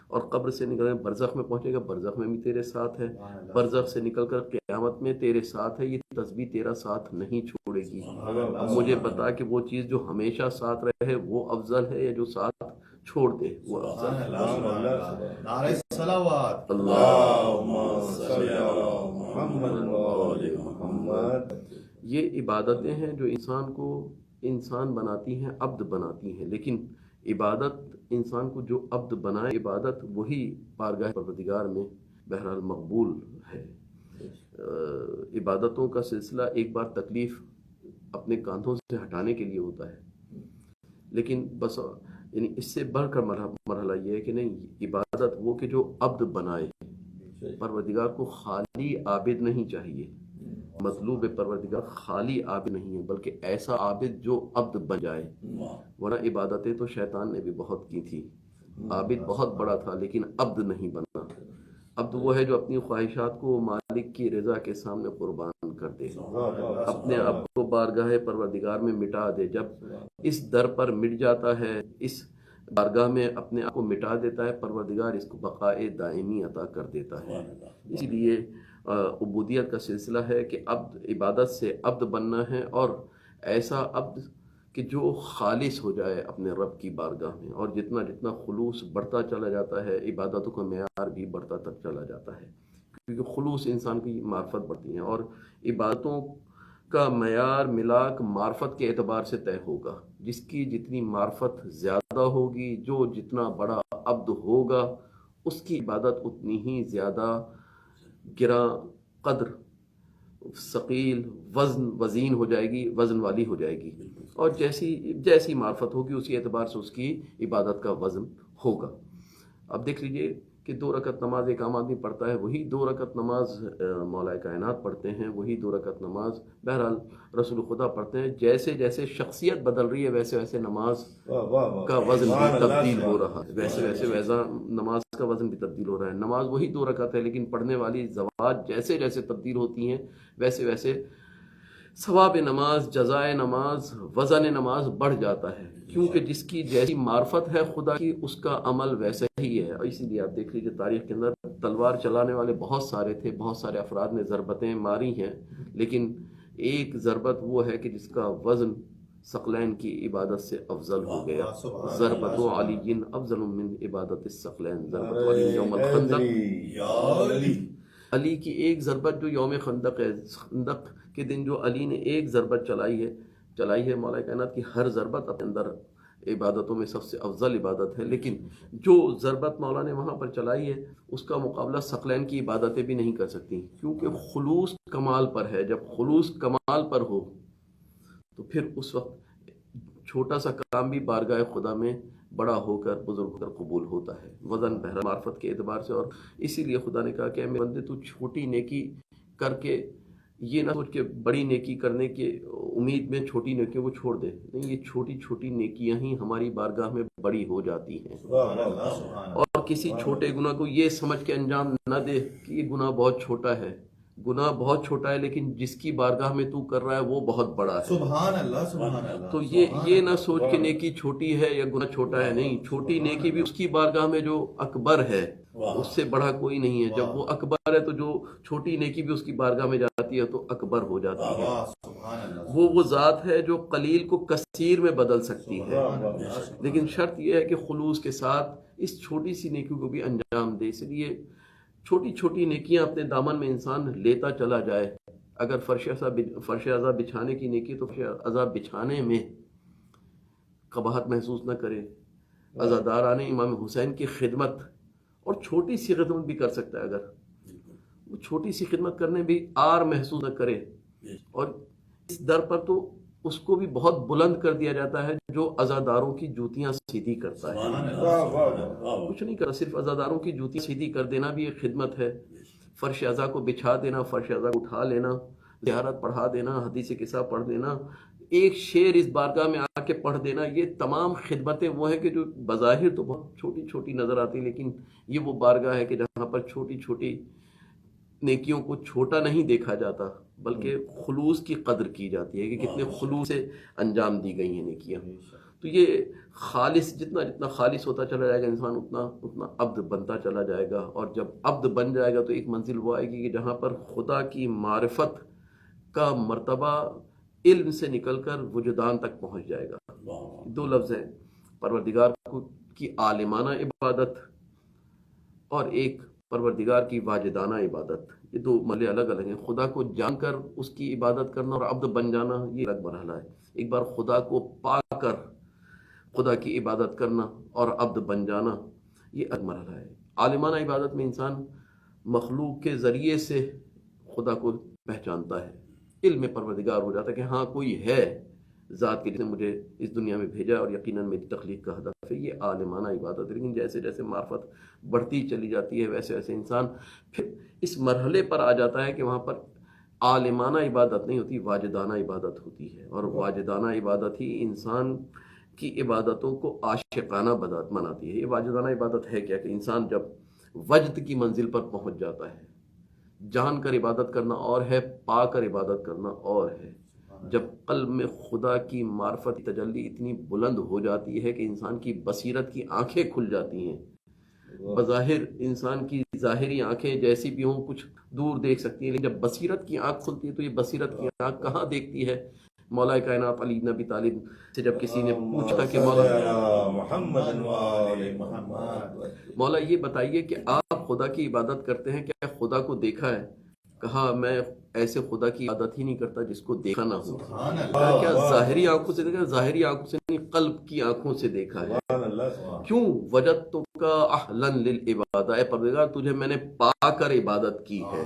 اور قبر سے نکل کر برزخ میں پہنچے گا برزخ میں بھی تیرے ساتھ ہے، برزخ سے نکل کر قیامت میں تیرے ساتھ ہے. یہ تسبیح تیرا ساتھ نہیں چھوڑے گی. اب مجھے بتا کہ وہ چیز جو ہمیشہ ساتھ رہے وہ افضل ہے یا جو ساتھ چھوڑ دے وہ افضل ہے. نعرہ صلوات اللہم صلی علی محمد و آل محمد. یہ عبادتیں ہیں جو انسان کو انسان بناتی ہیں، عبد بناتی ہیں، لیکن عبادت انسان کو جو عبد بنائے، عبادت وہی بارگاہ پروردگار میں بہرحال مقبول ہے. عبادتوں کا سلسلہ ایک بار تکلیف اپنے کاندھوں سے ہٹانے کے لیے ہوتا ہے، لیکن بس یعنی اس سے بڑھ کر مرحلہ یہ ہے کہ نہیں، عبادت وہ کہ جو عبد بنائے. پروردگار کو خالی عابد نہیں چاہیے، مطلوب پروردگار خالی عابد نہیں ہے بلکہ ایسا عابد جو عبد بن جائے. ورنہ عبادتیں تو شیطان نے بھی بہت کی تھی، عابد بہت بڑا تھا لیکن عبد نہیں بنا. عبد وہ ہے جو اپنی خواہشات کو مالک کی رضا کے سامنے قربان کر دے، اپنے آپ کو بارگاہ پروردگار میں مٹا دے. جب اس در پر مٹ جاتا ہے، اس بارگاہ میں اپنے آپ کو مٹا دیتا ہے، پروردگار اس کو بقائے دائمی عطا کر دیتا ہے. اسی لیے عبودیت کا سلسلہ ہے کہ عبد، عبادت سے عبد بننا ہے، اور ایسا عبد کہ جو خالص ہو جائے اپنے رب کی بارگاہ میں. اور جتنا جتنا خلوص بڑھتا چلا جاتا ہے عبادتوں کا معیار بھی بڑھتا تک چلا جاتا ہے، کیونکہ خلوص انسان کی معرفت بڑھتی ہیں، اور عبادتوں کا معیار ملاک معرفت کے اعتبار سے طے ہوگا. جس کی جتنی معرفت زیادہ ہوگی، جو جتنا بڑا عبد ہوگا، اس کی عبادت اتنی ہی زیادہ گراں قدر، ثقیل، وزین ہو جائے گی، وزن والی ہو جائے گی. اور جیسی معرفت ہوگی اسی اعتبار سے اس کی عبادت کا وزن ہوگا. اب دیکھ لیجئے کہ 2 رکعت نماز ایک عام آدمی پڑھتا ہے، وہی 2 رکعت نماز مولا کائنات پڑھتے ہیں، وہی 2 رکعت نماز بہرحال رسول خدا پڑھتے ہیں. جیسے جیسے شخصیت بدل رہی ہے ویسے ویسے نماز کا وزن بھی تبدیل ہو رہا ہے، ویسے ویسا نماز کا وزن بھی تبدیل ہو رہا ہے. نماز وہی 2 رکعت ہے لیکن پڑھنے والی زوات جیسے جیسے تبدیل ہوتی ہیں ویسے ویسے ثواب نماز، جزائے نماز، وزن نماز بڑھ جاتا ہے، کیونکہ جس کی جیسی معرفت ہے خدا کی اس کا عمل ویسا ہی ہے. اور اسی لیے آپ دیکھ لیجیے تاریخ کے اندر تلوار چلانے والے بہت سارے تھے، بہت سارے افراد نے ضربتیں ماری ہیں، لیکن ایک ضربت وہ ہے کہ جس کا وزن ثقلین کی عبادت سے افضل ہو گیا. ضربت علی افضل من عبادت الثقلین. ضربت علی یوم الخندق، علی کی ایک ضربت جو یوم خندق ہے، خندق کے دن جو علی نے ایک ضربت چلائی ہے مولا کائنات کی ہر ضربت اپنے اندر عبادتوں میں سب سے افضل عبادت ہے، لیکن جو ضربت مولا نے وہاں پر چلائی ہے اس کا مقابلہ ثقلین کی عبادتیں بھی نہیں کر سکتی، کیونکہ خلوص کمال پر ہے. جب خلوص کمال پر ہو تو پھر اس وقت چھوٹا سا کام بھی بارگاہ خدا میں بڑا ہو کر بزرگ ہو کر قبول ہوتا ہے وزن بہرحال معرفت کے اعتبار سے. اور اسی لیے خدا نے کہا کہ اے میرے بندے تو چھوٹی نیکی کر کے یہ نہ سوچ کے بڑی نیکی کرنے کے امید میں چھوٹی نیکیوں کو چھوڑ دے. نہیں، یہ چھوٹی چھوٹی نیکیاں ہی ہماری بارگاہ میں بڑی ہو جاتی ہیں. اور کسی چھوٹے گناہ کو یہ سمجھ کے انجام نہ دے کہ یہ گناہ بہت چھوٹا ہے. گناہ بہت چھوٹا ہے لیکن جس کی بارگاہ میں تو کر رہا ہے وہ بہت بڑا ہے. سبحان اللہ سبحان اللہ. تو یہ نہ سوچ کے نیکی چھوٹی ہے یا گناہ چھوٹا ہے. نہیں، چھوٹی نیکی بھی اس کی بارگاہ میں جو اکبر ہے اس سے بڑا کوئی نہیں ہے. جب وہ اکبر ہے تو جو چھوٹی نیکی بھی اس کی بارگاہ میں جاتی ہے تو اکبر ہو جاتی ہے. سبحان اللہ. وہ ذات ہے جو قلیل کو کثیر میں بدل سکتی ہے. لیکن شرط یہ ہے کہ خلوص کے ساتھ اس چھوٹی سی نیکی کو بھی انجام دے. اس لیے چھوٹی چھوٹی نیکیاں اپنے دامن میں انسان لیتا چلا جائے. اگر فرش عذاب بچھانے کی نیکی تو فرش عذاب بچھانے میں قباحت محسوس نہ کرے. عزاداران امام حسین کی خدمت اور چھوٹی سی خدمت بھی کر سکتا ہے. اگر وہ چھوٹی سی خدمت کرنے بھی آر محسوس نہ کرے. اور اس در پر تو اس کو بھی بہت بلند کر دیا جاتا ہے جو عزاداروں کی جوتیاں سیدھی کرتا ہے. کچھ نہیں کرتا، صرف عزاداروں کی جوتی سیدھی کر دینا بھی ایک خدمت ہے. فرش عزا کو بچھا دینا، فرش عزا کو اٹھا لینا، زیارت پڑھا دینا، حدیث قصہ پڑھ دینا، ایک شعر اس بارگاہ میں آ کے پڑھ دینا، یہ تمام خدمتیں وہ ہیں کہ جو بظاہر تو بہت چھوٹی چھوٹی نظر آتی، لیکن یہ وہ بارگاہ ہے کہ جہاں پر چھوٹی چھوٹی نیکیوں کو چھوٹا نہیں دیکھا جاتا بلکہ خلوص کی قدر کی جاتی ہے کہ کتنے خلوص سے انجام دی گئی ہیں نیکیاں. تو یہ خالص جتنا خالص ہوتا چلا جائے گا انسان اتنا عبد بنتا چلا جائے گا. اور جب عبد بن جائے گا تو ایک منزل وہ آئے گی کہ جہاں پر خدا کی معرفت کا مرتبہ علم سے نکل کر وجدان تک پہنچ جائے گا. دو لفظ ہیں، پروردگار کی عالمانہ عبادت اور ایک پروردگار کی واجدانہ عبادت. یہ دو مرحلے الگ الگ ہیں. خدا کو جان کر اس کی عبادت کرنا اور عبد بن جانا یہ الگ مرحلہ ہے. ایک بار خدا کو پا کر خدا کی عبادت کرنا اور عبد بن جانا یہ الگ مرحلہ ہے. عالمانہ عبادت میں انسان مخلوق کے ذریعے سے خدا کو پہچانتا ہے، علم پروردگار ہو جاتا ہے کہ ہاں کوئی ہے ذات کے جس نے مجھے اس دنیا میں بھیجا اور یقیناً میری تخلیق کا ہدف ہے. یہ عالمانہ عبادت ہے. لیکن جیسے جیسے معرفت بڑھتی چلی جاتی ہے ویسے ویسے انسان پھر اس مرحلے پر آ جاتا ہے کہ وہاں پر عالمانہ عبادت نہیں ہوتی، واجدانہ عبادت ہوتی ہے. اور واجدانہ عبادت ہی انسان کی عبادتوں کو عاشقانہ بناتی ہے. یہ واجدانہ عبادت ہے کیا کہ انسان جب وجد کی منزل پر پہنچ جاتا ہے، جان کر عبادت کرنا اور ہے، پا کر عبادت کرنا اور ہے. جب قلب میں خدا کی معرفت تجلی اتنی بلند ہو جاتی ہے کہ انسان کی بصیرت کی آنکھیں کھل جاتی ہیں. بظاہر انسان کی ظاہری آنکھیں جیسی بھی ہوں کچھ دور دیکھ سکتی ہیں، لیکن جب بصیرت کی آنکھ کھلتی ہے تو یہ بصیرت کی آنکھ کہاں دیکھتی ہے؟ مولا کائنات علی بن ابی طالب سے جب کسی نے پوچھا کہ مولا یہ بتائیے کہ آپ خدا کی عبادت کرتے ہیں، کیا خدا کو دیکھا ہے؟ کہا میں ایسے خدا کی عبادت ہی نہیں کرتا جس کو دیکھا نہ ہو. کیا ظاہری آنکھوں سے دیکھا؟ ظاہری آنکھوں سے نہیں، قلب کی آنکھوں سے دیکھا ہے. کیوں؟ وجدتک اہلا للعبادہ، اے پروردگار تجھے میں نے پا کر عبادت کی ہے.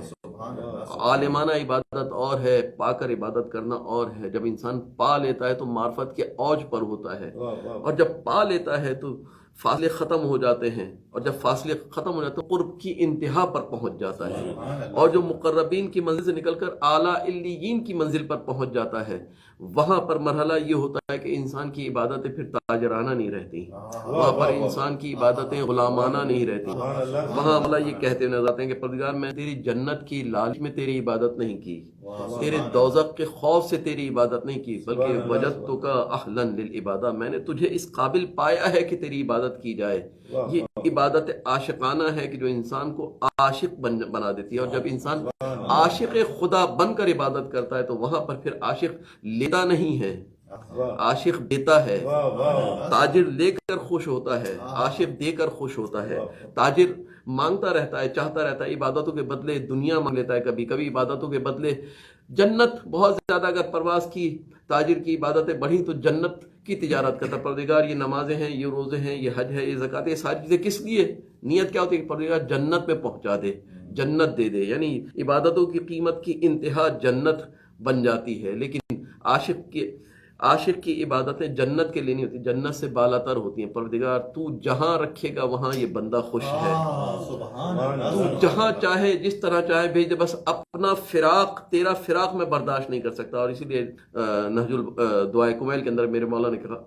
عالمانہ عبادت اور ہے، پا کر عبادت کرنا اور ہے. جب انسان پا لیتا ہے تو معرفت کے اوج پر ہوتا ہے، اور جب پا لیتا ہے تو فاصلے ختم ہو جاتے ہیں، اور جب فاصلے ختم ہو جاتے ہیں قرب کی انتہا پر پہنچ جاتا ہے. اور جو مقربین کی منزل سے نکل کر اعلیٰ علیین کی منزل پر پہنچ جاتا ہے، وہاں پر مرحلہ یہ ہوتا ہے کہ انسان کی عبادتیں پھر تاجرانہ نہیں رہتی، وہاں پر انسان کی عبادتیں غلامانہ نہیں رہتی. وہاں اللہ یہ کہتے ہوئے نظر آتے ہیں کہ پروردگار میں تیری جنت کی لالچ میں تیری عبادت نہیں کی، تیرے دوزخ کے خوف سے تیری عبادت نہیں کی، بلکہ وجدتک اہلا للعبادہ، میں نے تجھے اس قابل پایا ہے کہ تیری عبادت کی جائے. یہ عبادت عاشقانہ ہے کہ جو انسان کو عاشق بنا دیتی ہے. اور جب انسان عاشق خدا بن کر عبادت کرتا ہے تو وہاں پر پھر عاشق لیتا نہیں ہے، عاشق دیتا ہے. تاجر لے کر خوش ہوتا ہے، عاشق دے کر خوش ہوتا ہے. تاجر مانگتا رہتا ہے، چاہتا رہتا ہے، عبادتوں کے بدلے دنیا مانگ لیتا ہے، کبھی کبھی عبادتوں کے بدلے جنت. بہت زیادہ اگر پرواز کی تاجر کی عبادتیں بڑھی تو جنت کی تجارت کرتا. پروردگار یہ نمازیں ہیں، یہ روزے ہیں، یہ حج ہے، یہ زکوٰۃ ہے، یہ ساری چیزیں کس لیے؟ نیت کیا ہوتی ہے کہ پروردگار جنت میں پہنچا دے، جنت دے دے. یعنی عبادتوں کی قیمت کی انتہا جنت بن جاتی ہے. لیکن عاشق کی عبادتیں جنت کے لیے نہیں ہوتی، جنت سے بالاتر ہوتی ہیں۔ پروردگار تو جہاں رکھے گا وہاں یہ بندہ خوش ہے، تو جہاں چاہے جس طرح چاہے بھیج دے، بس اپنا فراق، تیرا فراق میں برداشت نہیں کر سکتا۔ اور اسی لیے نہج دعائے کمیل کے اندر میرے مولا نے کہا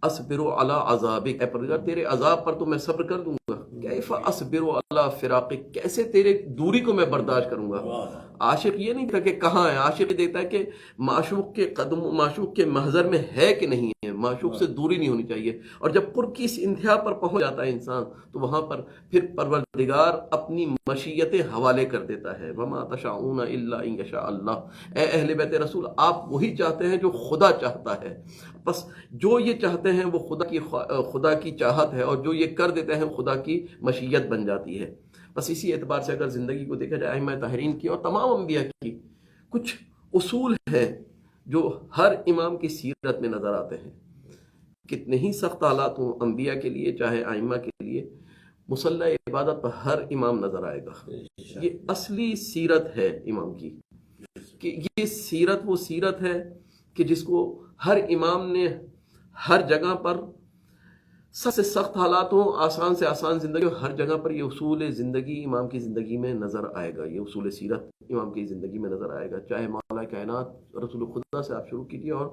اصبر علی عذابک، اے پروردگار تیرے عذاب پر تو میں صبر کر دوں گا، کیف اصبر علی فراقک، کیسے تیرے دوری کو میں برداشت کروں گا۔ عاشق یہ نہیں دیکھتا کہ کہاں ہے، عاشق یہ دیکھتا ہے کہ معشوق کے قدم، معشوق کے محضر میں ہے کہ نہیں ہے، معشوق سے دوری نہیں ہونی چاہیے۔ اور جب قرب کی اس انتہا پر پہنچ جاتا ہے انسان تو وہاں پر پھر پروردگار اپنی مشیتیں حوالے کر دیتا ہے۔ وما تشاءون الا ان یشاء اللہ، اے اہل بیت رسول آپ وہی چاہتے ہیں جو خدا چاہتا ہے، بس جو یہ چاہتے ہیں وہ خدا کی چاہت ہے، اور جو یہ کر دیتے ہیں خدا کی مشیت بن جاتی ہے۔ بس اسی اعتبار سے اگر زندگی کو دیکھا جائے ائمہ طاہرین کی اور تمام انبیاء کی کچھ اصول ہیں جو ہر امام کی سیرت میں نظر آتے ہیں۔ کتنے ہی سخت حالات ہوں انبیاء کے لیے چاہے ائمہ کے لیے، مصلی عبادت پر ہر امام نظر آئے گا۔ یہ اصلی سیرت ہے امام کی، کہ یہ سیرت وہ سیرت ہے کہ جس کو ہر امام نے ہر جگہ پر سخت سے سخت حالات ہوں، آسان سے آسان زندگی ہو، ہر جگہ پر یہ اصول زندگی امام کی زندگی میں نظر آئے گا، یہ اصول سیرت امام کی زندگی میں نظر آئے گا۔ چاہے مولا کائنات رسول خدا سے آپ شروع کیجیے اور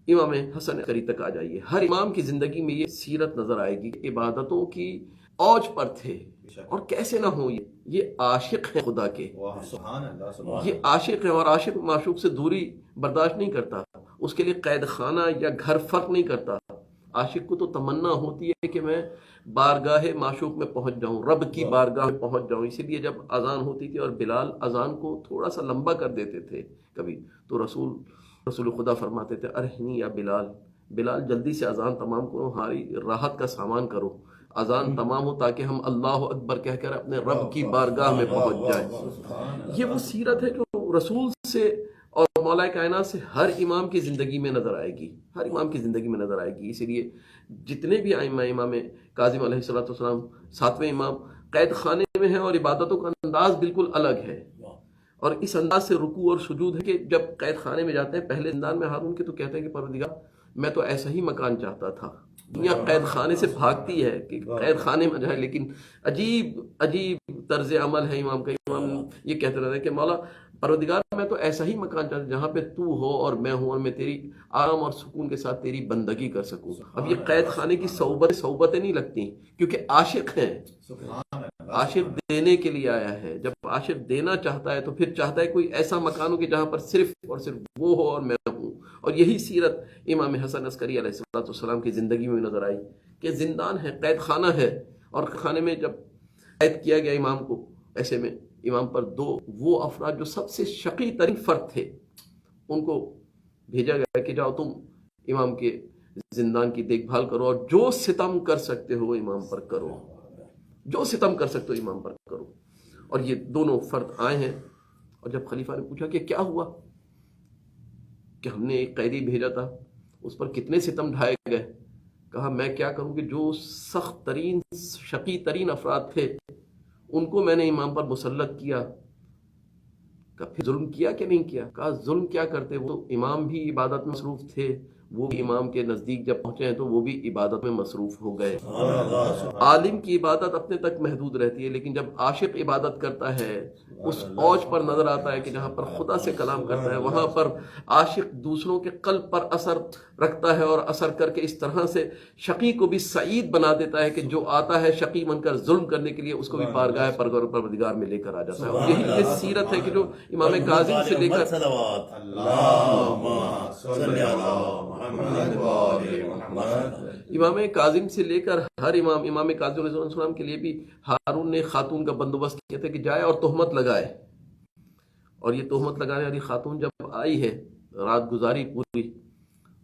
امام حسن عسکری تک آ جائیے، ہر امام کی زندگی میں یہ سیرت نظر آئے گی کہ عبادتوں کی اوج پر تھے، اور کیسے نہ ہوں، یہ عاشق ہیں خدا کے، یہ عاشق ہیں، اور عاشق معشوق سے دوری برداشت نہیں کرتا، اس کے لیے قید خانہ یا گھر فرق نہیں کرتا۔ عاشق کو تو تمنا ہوتی ہے کہ میں بارگاہ معشوق میں پہنچ جاؤں، رب کی بارگاہ میں پہنچ جاؤں۔ اسی لیے جب اذان ہوتی تھی اور بلال اذان کو تھوڑا سا لمبا کر دیتے تھے کبھی، تو رسول خدا فرماتے تھے ارہنی یا بلال جلدی سے اذان تمام کرو، ہماری راحت کا سامان کرو، اذان تمام ہو تاکہ ہم اللہ اکبر کہہ کر اپنے رب کی بارگاہ میں پہنچ جائیں۔ یہ وہ سیرت ہے جو رسول سے اور مولا کائنات سے ہر امام کی زندگی میں نظر آئے گی، ہر امام کی زندگی میں نظر آئے گی۔ اسی لیے جتنے بھی ائمہ، امام کاظم علیہ السلام 7ویں امام قید خانے میں ہیں، اور عبادتوں کا انداز بالکل الگ ہے، اور اس انداز سے رکوع اور سجود ہے کہ جب قید خانے میں جاتے ہیں، پہلے زندان میں ہارون کے تو کہتے ہیں کہ پروردگار میں تو ایسا ہی مکان چاہتا تھا۔ دنیا قید خانے سے بھاگتی ہے کہ قید خانے میں جائے، لیکن عجیب طرز عمل ہے امام کا۔ امام یہ کہتے رہتے ہیں کہ مولا پروردگار میں تو ایسا ہی مکان چاہتا جہاں پہ تو ہو اور میں ہوں، اور میں تیری آرام اور سکون کے ساتھ تیری بندگی کر سکوں۔ اب یہ قید خانے کی صحبتیں نہیں لگتی، کیونکہ عاشق ہیں، عاشق دینے کے لیے آیا ہے۔ جب عاشق دینا چاہتا ہے تو پھر چاہتا ہے کوئی ایسا مکان ہو کہ جہاں پر صرف اور صرف وہ ہو اور میں ہوں۔ اور یہی سیرت امام حسن عسکری علیہ السلام کی زندگی میں نظر آئی کہ زندان ہے، قید خانہ ہے، اور خانے میں جب قید کیا گیا امام کو، ایسے میں امام پر دو وہ افراد جو سب سے شقی ترین فرد تھے، ان کو بھیجا گیا کہ جاؤ تم امام کے زندان کی دیکھ بھال کرو، اور جو ستم کر سکتے ہو امام پر کرو، جو ستم کر سکتے ہو امام پر کرو۔ اور یہ دونوں فرد آئے ہیں، اور جب خلیفہ نے پوچھا کہ کیا ہوا، کہ ہم نے ایک قیدی بھیجا تھا، اس پر کتنے ستم ڈھائے گئے، کہا میں کیا کروں کہ جو سخت ترین شقی ترین افراد تھے ان کو میں نے امام پر مسلط کیا۔ کہا پھر ظلم کیا کہ نہیں کیا، کہا ظلم کیا کرتے، وہ امام بھی عبادت میں مصروف تھے، وہ بھی امام کے نزدیک جب پہنچے ہیں تو وہ بھی عبادت میں مصروف ہو گئے۔ عالم کی عبادت اپنے تک محدود رہتی ہے، لیکن جب عاشق عبادت کرتا ہے اس اوج پر نظر آتا ہے کہ جہاں پر خدا سے کلام کرتا ہے، وہاں پر عاشق دوسروں کے قلب پر اثر رکھتا ہے، اور اثر کر کے اس طرح سے شقی کو بھی سعید بنا دیتا ہے کہ جو آتا ہے شقی بن کر ظلم کرنے کے لیے، اس کو بھی بارگاہ پروردگار میں لے کر آ جاتا ہے۔ اور یہی یہ سیرت ہے کہ جو امام کاظم سے لے کر امام کاظم سے لے کر ہر امام کاظم علیہ السلام کے لیے بھی ہارون نے خاتون کا بندوبست کیا تھا کہ جائے اور تہمت لگائے، اور یہ تہمت لگانے والی خاتون جب آئی ہے، رات گزاری پوری،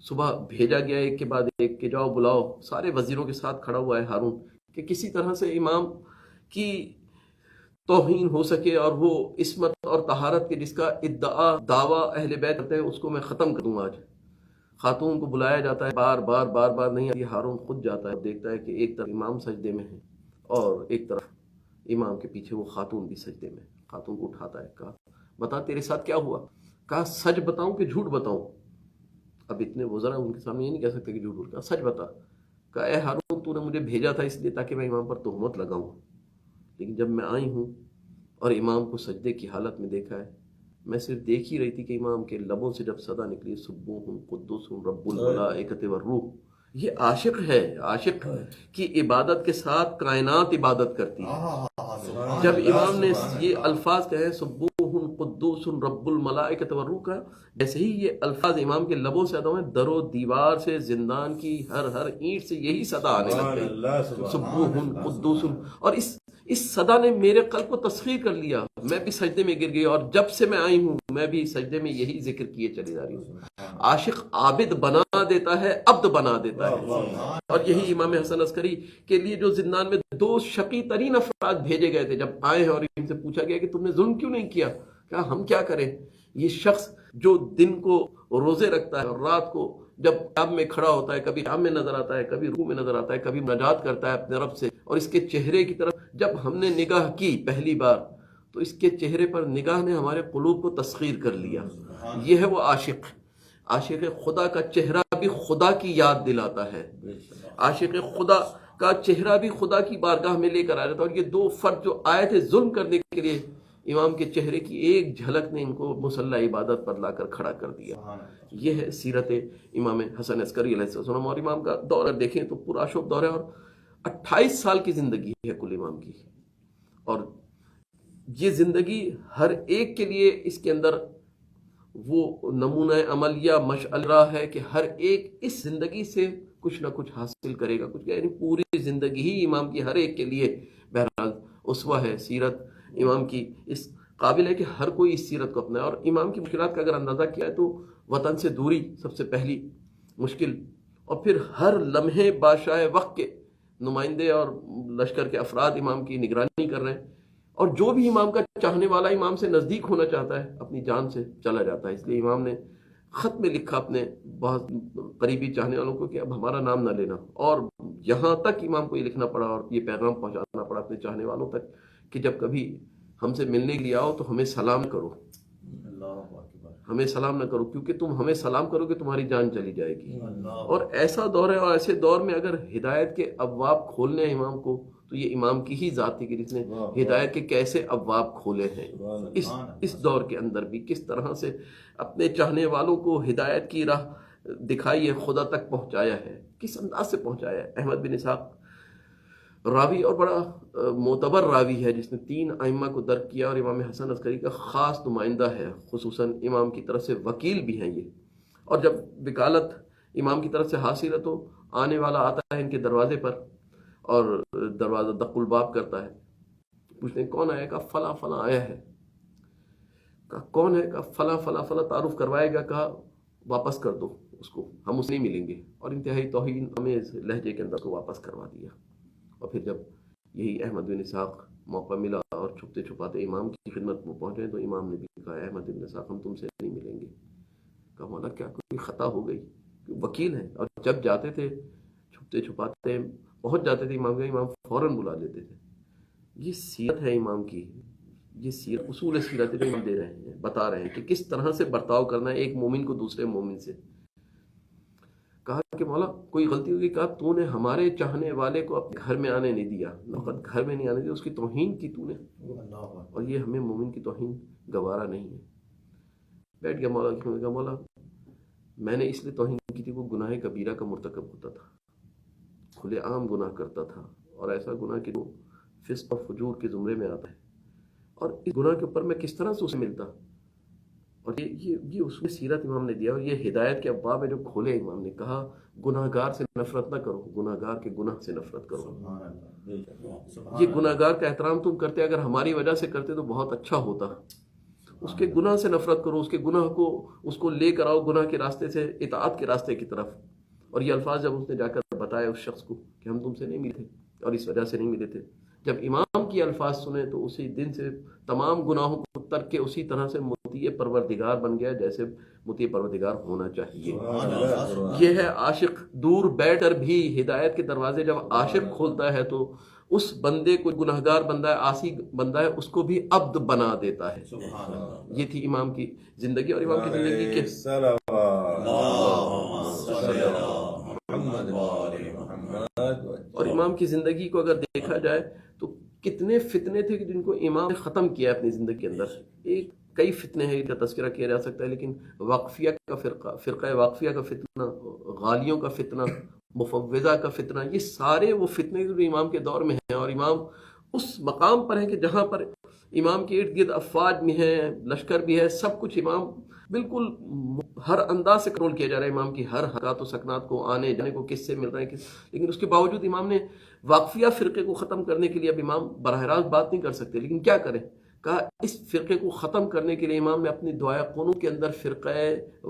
صبح بھیجا گیا ایک کے بعد ایک کہ جاؤ بلاؤ، سارے وزیروں کے ساتھ کھڑا ہوا ہے ہارون کہ کسی طرح سے امام کی توہین ہو سکے، اور وہ عصمت اور طہارت کے جس کا دعویٰ اہل بیت کرتے ہیں اس کو میں ختم کروں آج۔ خاتون کو بلایا جاتا ہے، بار بار نہیں آتی، ہارون خود جاتا ہے، دیکھتا ہے کہ ایک طرف امام سجدے میں ہے اور ایک طرف امام کے پیچھے وہ خاتون بھی سجدے میں۔ خاتون کو اٹھاتا ہے، کہا بتا تیرے ساتھ کیا ہوا، کہا سچ بتاؤں کہ جھوٹ بتاؤں، اب اتنے وزراء ان کے سامنے یہ نہیں کہہ سکتے کہ جھوٹ بول کہا سچ بتا، کہا اے ہارون تو نے مجھے بھیجا تھا اس لیے تاکہ میں امام پر تہمت لگاؤں، لیکن جب میں آئی ہوں اور امام کو سجدے کی حالت میں دیکھا ہے، میں صرف دیکھ ہی رہی تھی کہ امام کے لبوں سے جب صدا نکلی سبوح قدوس رب الملائکۃ والروح، یہ عاشق ہے، عاشق کی عبادت کے ساتھ کائنات عبادت کرتی ہے۔ جب امام نے یہ الفاظ کہے سبوح قدوس رب الملائکۃ والروح کا، جیسے ہی یہ الفاظ امام کے لبوں سے ادا ہوئے، در و دیوار سے زندان کی ہر اینٹ سے یہی صدا آنے لگ گئی، سبوح قدوس، اور اس صدا نے میرے قلب کو تسخیر کر لیا، میں بھی سجدے میں گر گئی، اور جب سے میں آئی ہوں میں بھی سجدے میں یہی ذکر کیے چلی جا رہی ہوں۔ عاشق عابد بنا دیتا ہے، عبد بنا دیتا ہے، اور یہی امام حسن عسکری کے لیے جو زندان میں 2 شقی ترین افراد بھیجے گئے تھے، جب آئے ہیں اور ان سے پوچھا گیا کہ تم نے ظلم کیوں نہیں کیا، کہا ہم کیا کریں، یہ شخص جو دن کو روزے رکھتا ہے اور رات کو جب قیام میں کھڑا ہوتا ہے، کبھی قیام میں نظر آتا ہے، کبھی رکوع میں نظر آتا ہے، کبھی مناجات کرتا ہے اپنے رب سے، اور اس کے چہرے کی طرف جب ہم نے نگاہ کی پہلی بار تو اس کے چہرے پر نگاہ نے ہمارے قلوب کو تسخیر کر لیا۔ یہ ہے وہ عاشق، عاشق خدا کا چہرہ بھی خدا کی یاد دلاتا ہے، عاشق خدا کا چہرہ بھی خدا کی بارگاہ میں لے کر آ جاتا ہے، اور یہ 2 فرد جو آئے تھے ظلم کرنے کے لیے، امام کے چہرے کی ایک جھلک نے ان کو مصلی عبادت پر لا کر کھڑا کر دیا۔ یہ ہے سیرت امام حسن عسکری علیہ السلام، اور امام کا دور دیکھیں تو پورا شوق دور ہے، اور 28 سال کی زندگی ہے کل امام کی، اور یہ زندگی ہر ایک کے لیے اس کے اندر وہ نمونہ عمل یا مشعل راہ ہے کہ ہر ایک اس زندگی سے کچھ نہ کچھ حاصل کرے گا، کچھ یعنی پوری زندگی ہی امام کی ہر ایک کے لیے بہرحال اسوہ ہے۔ سیرت امام کی اس قابل ہے کہ ہر کوئی اس سیرت کو اپنائے، اور امام کی مشکلات کا اگر اندازہ کیا ہے تو وطن سے دوری سب سے پہلی مشکل، اور پھر ہر لمحے بادشاہ وقت کے نمائندے اور لشکر کے افراد امام کی نگرانی کر رہے ہیں، اور جو بھی امام کا چاہنے والا امام سے نزدیک ہونا چاہتا ہے اپنی جان سے چلا جاتا ہے۔ اس لیے امام نے خط میں لکھا اپنے بہت قریبی چاہنے والوں کو کہ اب ہمارا نام نہ لینا، اور یہاں تک امام کو یہ لکھنا پڑا اور یہ پیغام پہنچانا پڑا اپنے چاہنے والوں تک کہ جب کبھی ہم سے ملنے کے لیے آؤ تو ہمیں سلام کرو، ہمیں سلام نہ کرو، کیونکہ تم ہمیں سلام کرو گے تمہاری جان چلی جائے گی۔ اور ایسا دور ہے، اور ایسے دور میں اگر ہدایت کے ابواب کھولنے ہیں امام کو تو یہ امام کی ہی ذات تھی کہ جس نے ہدایت کے کیسے ابواب کھولے ہیں۔ اس دور کے اندر بھی کس طرح سے اپنے چاہنے والوں کو ہدایت کی راہ دکھائی ہے، خدا تک پہنچایا ہے، کس انداز سے پہنچایا ہے۔ احمد بن اسحاق راوی اور بڑا معتبر راوی ہے جس نے 3 ائمہ کو درک کیا، اور امام حسن عسکری کا خاص نمائندہ ہے، خصوصاً امام کی طرف سے وکیل بھی ہیں یہ، اور جب وکالت امام کی طرف سے حاصل ہے تو آنے والا آتا ہے ان کے دروازے پر اور دروازہ دق الباب کرتا ہے، پوچھتے ہیں کون آیا، کہا فلاں فلاں آیا ہے، کہا کون ہے، کہا فلاں فلاں فلاں، تعارف کروائے گا، کہا واپس کر دو اس کو، ہم اسے نہیں ملیں گے، اور انتہائی توہین آمیز لہجے کے اندر کو واپس کروا دیا۔ اور پھر جب یہی احمد بن اسحاق موقع ملا اور چھپتے چھپاتے امام کی خدمت میں پہنچے تو امام نے بھی کہا احمد بن اسحاق ہم تم سے نہیں ملیں گے۔ کہا مولا کیا کوئی خطا ہو گئی، وکیل ہیں، اور جب جاتے تھے چھپتے چھپاتے پہنچ جاتے تھے امام کا، امام فوراً بلا لیتے تھے۔ یہ سیرت ہے امام کی، یہ سیرت اصول سیرت جو ہم دے رہے ہیں، بتا رہے ہیں کہ کس طرح سے برتاؤ کرنا ہے ایک مومن کو دوسرے مومن سے۔ کہا کہ مولا کوئی غلطی ہوگی، کہا تو نے ہمارے چاہنے والے کو اپنے گھر میں آنے نہیں دیا، فقط گھر میں نہیں آنے دیا، اس کی توہین کی تو نے، اور یہ ہمیں مومن کی توہین گوارا نہیں ہے۔ بیٹھ گیا مولا، کہا مولا میں نے اس لیے توہین کی تھی، وہ گناہ کبیرہ کا مرتکب ہوتا تھا، کھلے عام گناہ کرتا تھا، اور ایسا گناہ کہ وہ فسق اور فجور کے زمرے میں آتا ہے، اور اس گناہ کے اوپر میں کس طرح سے اسے ملتا، اور یہ اصول سیرت امام نے دیا، اور یہ ہدایت کے ابواب ہے جو کھولے امام نے۔ کہا گناہ گار سے نفرت نہ کرو، گناہ گار کے گناہ سے نفرت کرو۔ یہ گناہ گار کا احترام تم کرتے، اگر ہماری وجہ سے کرتے تو بہت اچھا ہوتا، اس کے گناہ سے نفرت کرو، اس کے گناہ کو اس کو لے کر آؤ گناہ کے راستے سے اطاعت کے راستے کی طرف۔ اور یہ الفاظ جب اس نے جا کر بتایا اس شخص کو کہ ہم تم سے نہیں ملے تھے اور اس وجہ سے نہیں ملے تھے، جب امام کی الفاظ سنے تو اسی دن سے تمام گناہوں کو ترک کے اسی طرح سے مطیع پروردگار بن گیا جیسے مطیع پروردگار ہونا چاہیے۔ یہ ہے عاشق، دور بیٹھ کر بھی ہدایت کے دروازے جب عاشق کھولتا ہے تو اس بندے کو گناہگار بندہ ہے، عاصی بندہ ہے، اس کو بھی عبد بنا دیتا ہے۔ یہ تھی امام کی زندگی، اور امام کی زندگی کے اور امام کی زندگی کو اگر دیکھا جائے تو کتنے فتنے تھے کہ جن کو امام نے ختم کیا اپنی زندگی کے اندر. کئی فتنے ہیں کا تذکرہ کیا جا سکتا ہے، لیکن واقفیہ کا فرقہ واقفیہ کا فتنہ، غالیوں کا فتنہ، مفوضہ کا فتنہ، یہ سارے وہ فتنے جو امام کے دور میں ہیں. اور امام اس مقام پر ہیں کہ جہاں پر امام کے ارد گرد افواج بھی ہیں، لشکر بھی ہے، سب کچھ امام بالکل ہر انداز سے کنٹرول کیا جا رہا ہے. امام کی ہر حرکات و سکنات کو، آنے جانے کو، کس سے مل رہے ہیں لیکن اس کے باوجود امام نے واقفیہ فرقے کو ختم کرنے کے لیے، اب امام براہ راست بات نہیں کر سکتے، لیکن کیا کریں، کہا اس فرقے کو ختم کرنے کے لیے امام نے اپنی دعائے قنوت کے اندر فرقہ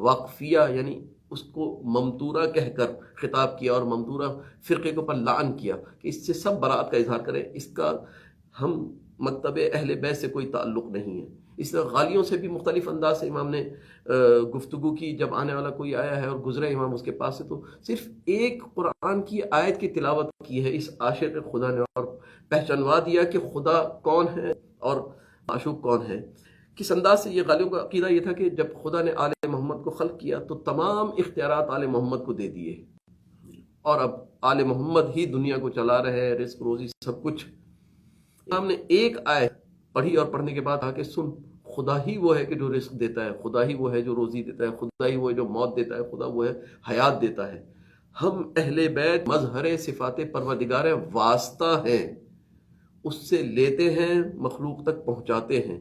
واقفیہ یعنی اس کو ممتورہ کہہ کر خطاب کیا، اور ممتورہ فرقے کے اوپر لعن کیا کہ اس سے سب برات کا اظہار کریں، اس کا ہم مکتب اہل بیت سے کوئی تعلق نہیں ہے. اس طرح غالیوں سے بھی مختلف انداز سے امام نے گفتگو کی. جب آنے والا کوئی آیا ہے اور گزرے امام اس کے پاس سے، تو صرف ایک قرآن کی آیت کی تلاوت کی ہے اس عاشق خدا نے، اور پہچانوا دیا کہ خدا کون ہے اور معشوق کون ہے. کس انداز سے یہ غالیوں کا عقیدہ یہ تھا کہ جب خدا نے آل محمد کو خلق کیا تو تمام اختیارات آل محمد کو دے دیے، اور اب آل محمد ہی دنیا کو چلا رہے ہیں، رزق روزی سب کچھ. امام نے ایک آیت پڑھی اور پڑھنے کے بعد کہا کہ سن، خدا ہی وہ ہے کہ جو رزق دیتا ہے، خدا ہی وہ ہے جو روزی دیتا ہے، خدا ہی وہ ہے جو موت دیتا ہے، خدا وہ ہے حیات دیتا ہے. ہم اہل بیت مظہر صفات پروردگار واسطہ ہیں، اس سے لیتے ہیں، مخلوق تک پہنچاتے ہیں.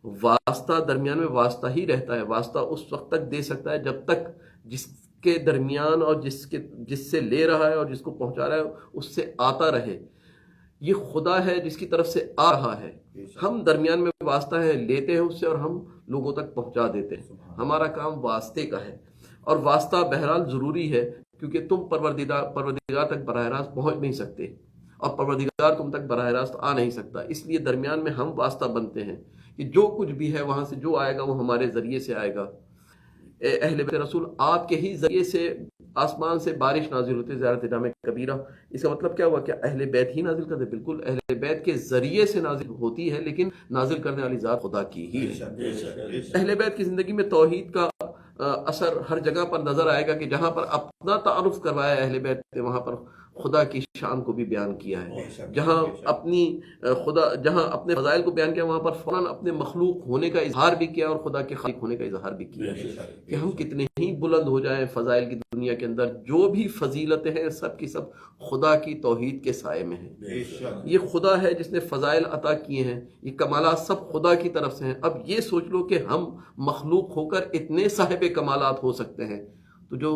واسطہ درمیان میں واسطہ ہی رہتا ہے. واسطہ اس وقت تک دے سکتا ہے جب تک جس کے درمیان اور جس سے لے رہا ہے اور جس کو پہنچا رہا ہے اس سے آتا رہے. یہ خدا ہے جس کی طرف سے آ رہا ہے، ہم درمیان میں واسطہ ہیں، لیتے ہیں اس سے اور ہم لوگوں تک پہنچا دیتے ہیں. ہمارا کام واسطے کا ہے، اور واسطہ بہرحال ضروری ہے کیونکہ تم پروردگار تک براہ راست پہنچ نہیں سکتے اور پروردگار تم تک براہ راست آ نہیں سکتا. اس لیے درمیان میں ہم واسطہ بنتے ہیں کہ جو کچھ بھی ہے وہاں سے جو آئے گا وہ ہمارے ذریعے سے آئے گا. اہل بیت رسول آپ کے ہی ذریعے سے آسمان سے بارش نازل ہوتی ہے. زیارت جامع کبیرہ، اس کا مطلب کیا ہوا کہ اہل بیت ہی نازل کرتے؟ بالکل اہل بیت کے ذریعے سے نازل ہوتی ہے، لیکن نازل کرنے والی ذات خدا کی ہی ہے. اہل بیت کی زندگی میں توحید کا اثر ہر جگہ پر نظر آئے گا کہ جہاں پر اپنا تعارف کروایا اہل بیت نے وہاں پر خدا کی شان کو بھی بیان کیا ہے. جہاں اپنے فضائل کو بیان کیا وہاں پر فوراً اپنے مخلوق ہونے کا اظہار بھی کیا اور خدا کے خالق ہونے کا اظہار بھی کیا کہ ہم کتنے ہی بلند ہو جائیں فضائل کی دنیا کے اندر، جو بھی فضیلتیں ہیں سب کی سب خدا کی توحید کے سائے میں ہیں. یہ خدا ہے جس نے فضائل عطا کیے ہیں، یہ کمالات سب خدا کی طرف سے ہیں. اب یہ سوچ لو کہ ہم مخلوق ہو کر اتنے صاحب کمالات ہو سکتے ہیں، تو جو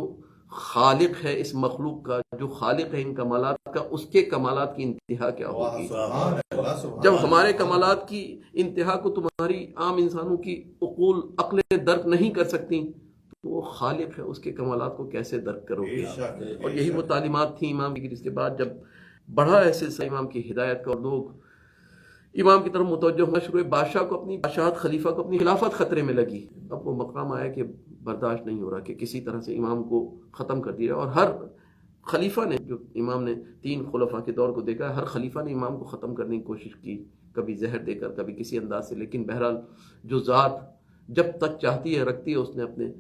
خالق ہے اس مخلوق کا، جو خالق ہے ان کمالات کا، اس کے کمالات کی انتہا کیا ہوگی؟ جب ہمارے کمالات کی انتہا کو تمہاری عام انسانوں کی عقلیں درک نہیں کر سکتی، تو وہ خالق ہے، اس کے کمالات کو کیسے درک کرو گے؟ اور یہی وہ تعلیمات تھیں امام کی، جس کے بعد جب بڑھا ہے سلسلہ امام کی ہدایت کا اور لوگ امام کی طرف متوجہ ہونا شروع ہوئے، بادشاہ کو اپنی بادشاہت، خلیفہ کو اپنی خلافت خطرے میں لگی. اب وہ مقام آیا کہ برداشت نہیں ہو رہا کہ کسی طرح سے امام کو ختم کر دیا. اور ہر خلیفہ نے، جو امام نے 3 خلفاء کے دور کو دیکھا ہے، ہر خلیفہ نے امام کو ختم کرنے کی کوشش کی، کبھی زہر دے کر، کبھی کسی انداز سے. لیکن بہرحال جو ذات جب تک چاہتی ہے رکھتی ہے، اس نے اپنے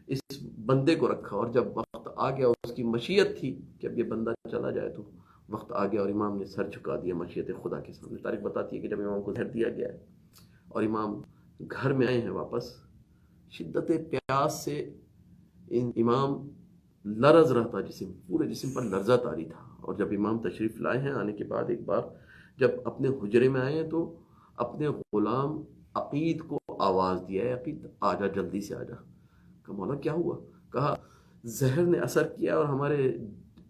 اس بندے کو رکھا. اور جب وقت آ گیا، اس کی مشیت تھی کہ اب یہ بندہ چلا جائے، تو وقت آ گیا اور امام نے سر جھکا دیا مشیت خدا کے سامنے. تاریخ بتاتی ہے کہ جب امام کو زہر دیا گیا ہے اور امام گھر میں آئے ہیں واپس، شدت پیاس سے امام لرز رہا تھا، جسم پورے جسم پر لرزہ طاری تھا. اور جب امام تشریف لائے ہیں، آنے کے بعد ایک بار جب اپنے حجرے میں آئے ہیں تو اپنے غلام عقید کو آواز دیا ہے، عقید آ جا، جلدی سے آ جا. کہا مولا کیا ہوا؟ کہا زہر نے اثر کیا اور ہمارے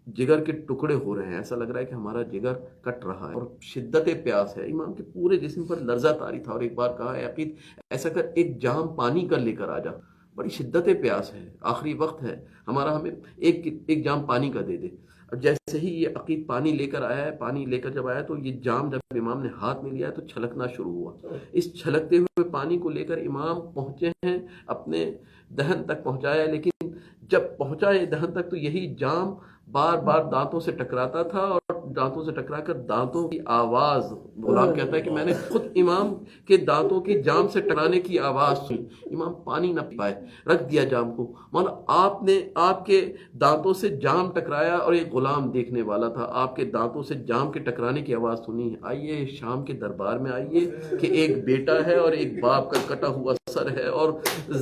جگر کے ٹکڑے ہو رہے ہیں، ایسا لگ رہا ہے کہ ہمارا جگر کٹ رہا ہے اور شدت پیاس ہے. امام کے پورے جسم پر لرزہ طاری تھا اور ایک بار کہا ہے عقید ایسا کر، ایک جام پانی کر لے کر آ جا، بڑی شدت پیاس ہے، آخری وقت ہے ہمارا، ہمیں ایک جام پانی کا دے دے. اور جیسے ہی یہ عقید پانی لے کر آیا ہے، پانی لے کر جب آیا تو یہ جام جب امام نے ہاتھ میں لیا تو چھلکنا شروع ہوا. اس چھلکتے ہوئے پانی کو لے کر امام پہنچے ہیں، اپنے دہن تک پہنچایا، لیکن جب پہنچا دہن تک تو یہی جام بار بار دانتوں سے ٹکراتا تھا، اور دانتوں سے ٹکرا کر دانتوں کی آواز، غلام کہتا ہے کہ میں نے خود امام کے دانتوں کے جام سے ٹکرانے کی آواز سنی، امام پانی نہ پی پائے، رکھ دیا جام کو۔ مولا آپ کے دانتوں سے جام ٹکرایا، اور ایک غلام دیکھنے والا تھا، آپ کے دانتوں سے جام کے ٹکرانے کی آواز سنی۔ آئیے شام کے دربار میں آئیے کہ ایک بیٹا ہے اور ایک باپ کا کٹا ہوا سر ہے، اور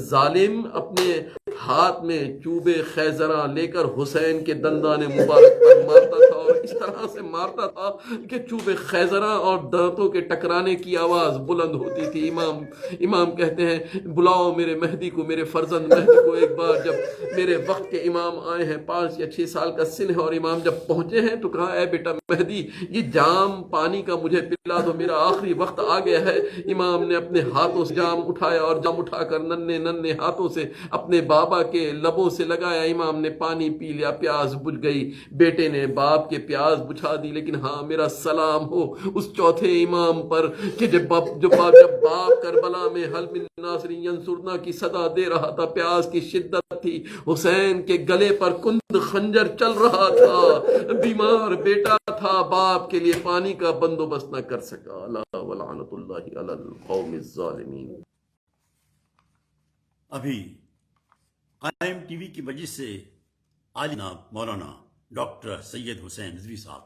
ظالم اپنے ہاتھ میں چوب خیزراں لے کر حسین کے دندان مبارک پر مارتا تھا، اور اس طرح سے مارتا تھا کہ چوب خیزراں اور دانتوں کے ٹکرانے کی آواز بلند ہوتی تھی۔ امام کہتے ہیں بلاؤ میرے مہدی کو، میرے فرزند مہدی کو۔ ایک بار جب میرے وقت کے امام آئے ہیں، 5 یا 6 سال کا سن ہے، اور امام جب پہنچے ہیں تو کہا اے بیٹا مہدی، یہ جام پانی کا مجھے پلا دو، میرا آخری وقت آ گیا ہے۔ امام نے اپنے ہاتھوں سے جام اٹھایا، اور جام اٹھا کر ننھے ہاتھوں سے اپنے بابا کے لبوں سے لگایا۔ امام نے پانی پی لیا، پیاس بجھ گئی۔ بیٹے نے باپ کے پیاس بجھا دی، لیکن ہاں میرا سلام ہو اس چوتھے امام پر کہ جب باپ کربلا میں حل من ناصر ینصرنا کی صدا دے رہا تھا، پیاس کی شدت تھی، حسین کے گلے پر کند خنجر چل رہا تھا، بیمار بیٹا تھا، باپ کے لیے پانی کا بندوبست نہ کر سکا۔ اللہ ولعنت اللہ علی القوم الظالمین۔ ابھی قائم ٹی وی کی وجہ سے عالی جناب مولانا ڈاکٹر سید حسین رضوی صاحب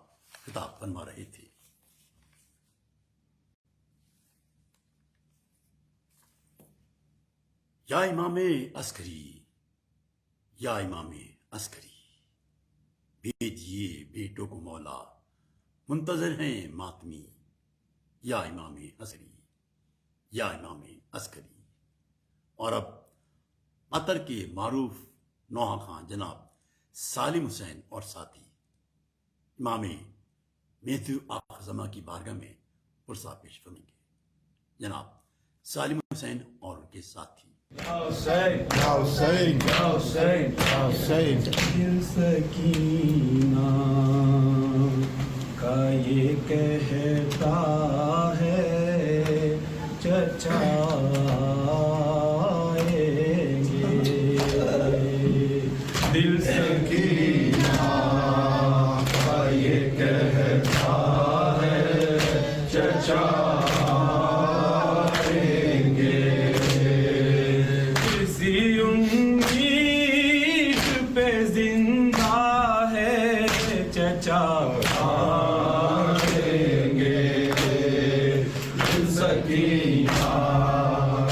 خطاب فرما رہے تھے۔ یا امام عسکری، یا امام عسکری، بھیجیے بیٹوں کو مولا، منتظر ہیں ماتمی، یا امام عسکری، یا امام عسکری۔ اور اب عطر کے معروف نوحہ خان جناب سالم حسین اور ساتھی امام میتھیو آخزمہ کی بارگاہ میں پرسہ پیش کریں گے۔ جناب سالم حسین اور ان کے ساتھی۔ دل سکینہ کا یہ کہتا ہے چچا آئیں گے، دل سکینہ کا یہ کہتا ہے چچا آئیں گے، کسی امید پہ زندہ ہے چچا آئیں گے، دل سکینہ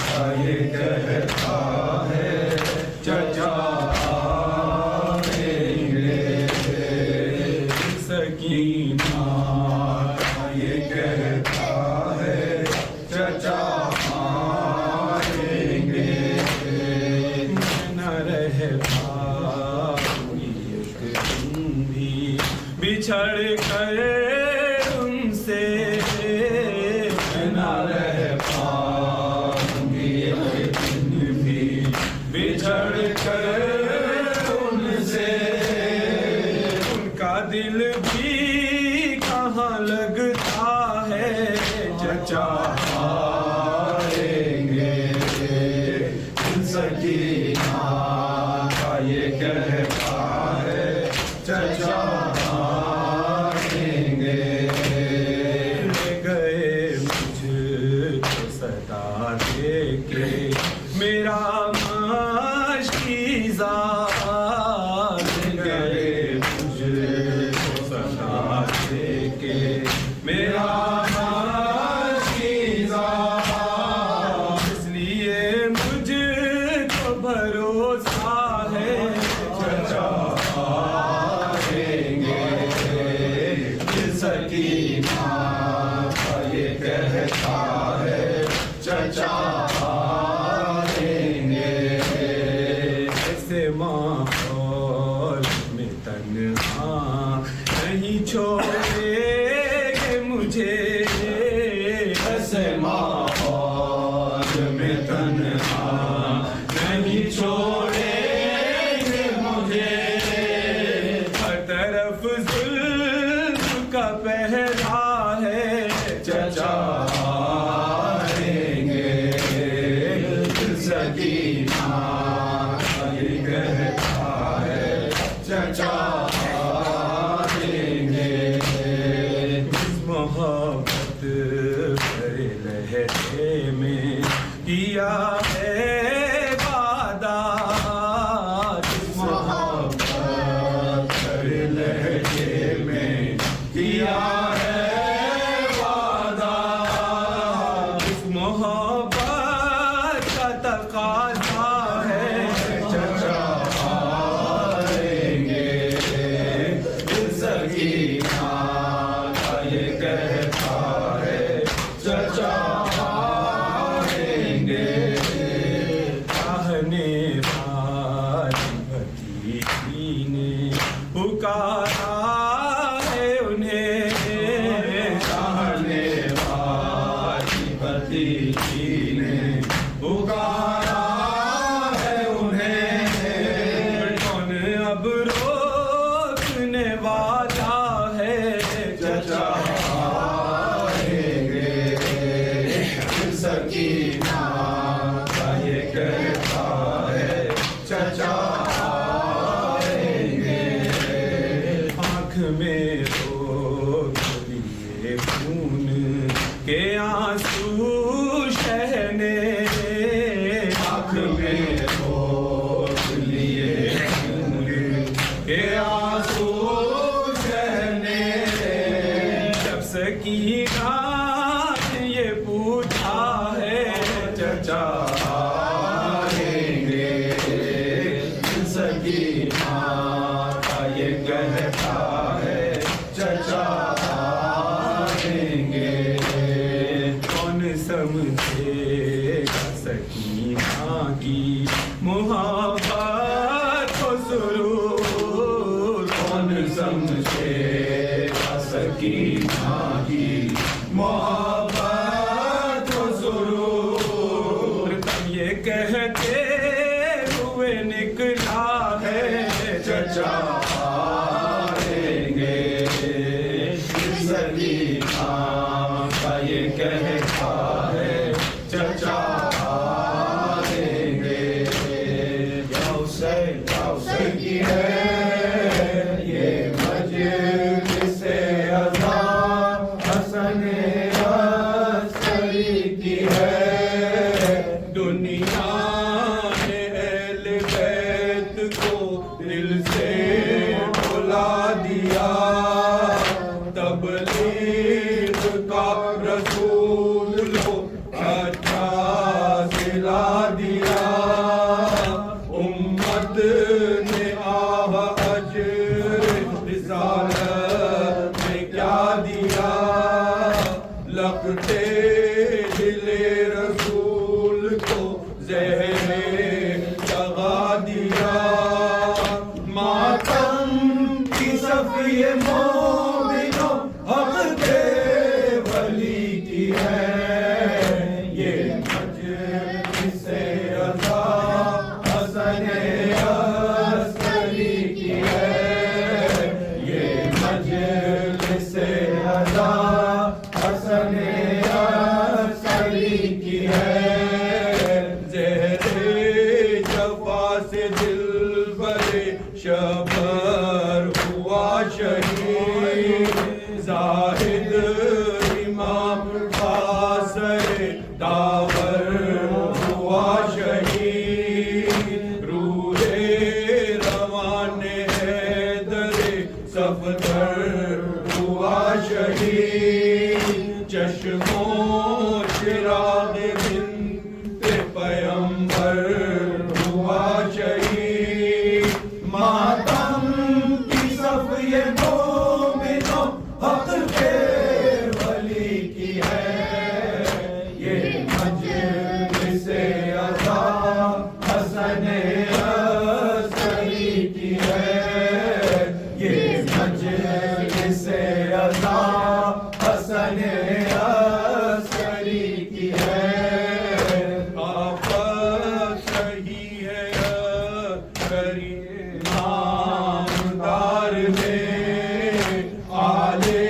کا یہ کہتا ہے چچا آئیں گے، دل سکینہ کا یہ کہتا ہے چچا آئیں گے، نہ رہ پاؤں ایک دن بھی بچھڑ کر ان سے، نہ رہ پاؤں ایک دن بھی بچھڑ کر ان سے، ان کا دل بھی کہاں لگتا ہے چچا آئیں گے، دل سکینہ کا یہ کہتا ہے چچا آئیں گے، لے گئے مجھ کو صدا دے کے میرا معاشقی ذات، لے گئے مجھ کو صدا دے کے میرا معاشقی ذات، اس لیے مجھ کو بھروسہ ہے چچا آئیں گے، دل سکینہ کا یہ کہتا ہے چچا آئیں گے، ایسے ماحول میں تنہا نہیں چھوڑے گے مجھے، ایسے ماحول میں تنہا نہیں چھوڑے گے مجھے، ہر طرف ظلم کا پہرا ہے چچا آئیں گے، دل سکینہ کا یہ کہتا کیا ہے وعدہ، اس محبت کا تقاضا ہے چچا آئیں گے، دل سکینہ کا یہ کہتا ہے چچا آئیں گے، چاہنے والی بھتیجی نے پکارا ہے انہیں، چاہنے والی بھتیجی نے پکارا ہے انہیں، کون اب روکنے والا ہے چچا آئیں گے، سکینہ کا یہ کہتا ہے چچا آئیں گے، آنکھ میں روک لیے خون کے آنسو شہنے، آنکھ میں روک لیے خون کے آنسو شہنے، جب سکینہ نے یہ پوچھا ہے چچا آئیں گے، سکینہ کا یہ کہتا ہے چچا آئیں گے، کون سمجھے گا سکینہ کی محبت و سرور، کون سمجھے گا سکینہ کی محبت و سرور، تم یہ کہتے ہوئے نکلا ہے چچا آئیں گے، سکینہ کا یہ کہتا ہے چچا آئیں گے، یا حسین کی ہے یہ مجلس عزا، حسن عسکری کی ہے، دنیا نے اہل بیت کو دل سے بھلا دیا، تبلیغ کا رسول کو اچھا سلا دیا، امت نے آہ اجر رسالت میں کیا دیا، لگتے دل رسول کو زہر لگا دیا، ماتم کی صفی مومنوں حق کے ولی کی ہے، یہ مجلس عزا حسن عسکری کی ہے، یہ مجلس عزا حسن عسکری کی ہے، زہر جفا سے دل برے شبر ہوا شہید، زاہد امام قاصر داور ہوا شہید، روح روان حیدر صفدر ہوا شہید، چشموں چراغ بنت پیمبر ہوا شہید، ماتم کی صف یہ مومنوں حق کے ولی کی ہے، یہ مجلس عزا حسن عسکری کی ہے، یہ مجلس عزا حسن عسکری کی ہے، آفت رہی ہے عسکری نامدار میں، آلے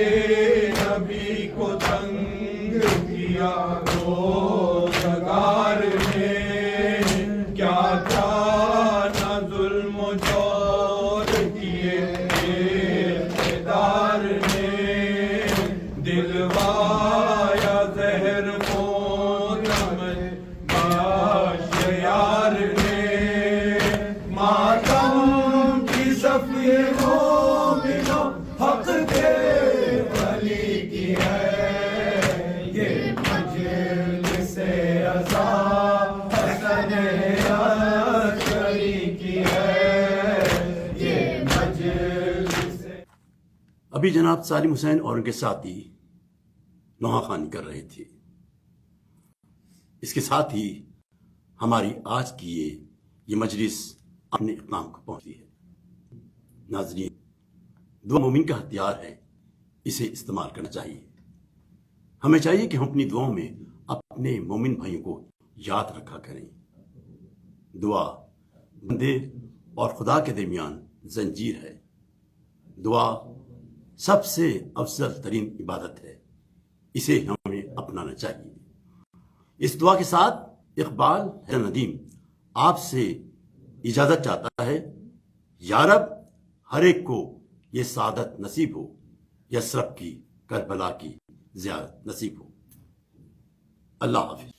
ابھی جناب سالم حسین اور ان کے ساتھی نوحہ خوانی کر رہے تھے۔ اس کے ساتھ ہی ہماری آج کی یہ مجلس اپنے اختتام کو پہنچی ہے۔ ناظرین، دعا مومن کا ہتھیار ہے، اسے استعمال کرنا چاہیے۔ ہمیں چاہیے کہ ہم اپنی دعاؤں میں اپنے مومن بھائیوں کو یاد رکھا کریں۔ دعا بندے اور خدا کے درمیان زنجیر ہے۔ دعا سب سے افضل ترین عبادت ہے، اسے ہمیں اپنانا چاہیے۔ اس دعا کے ساتھ اقبال ندیم آپ سے اجازت چاہتا ہے۔ یا رب، ہر ایک کو یہ سعادت نصیب ہو، یثرب کی کربلا کی زیارت نصیب ہو۔ اللہ حافظ۔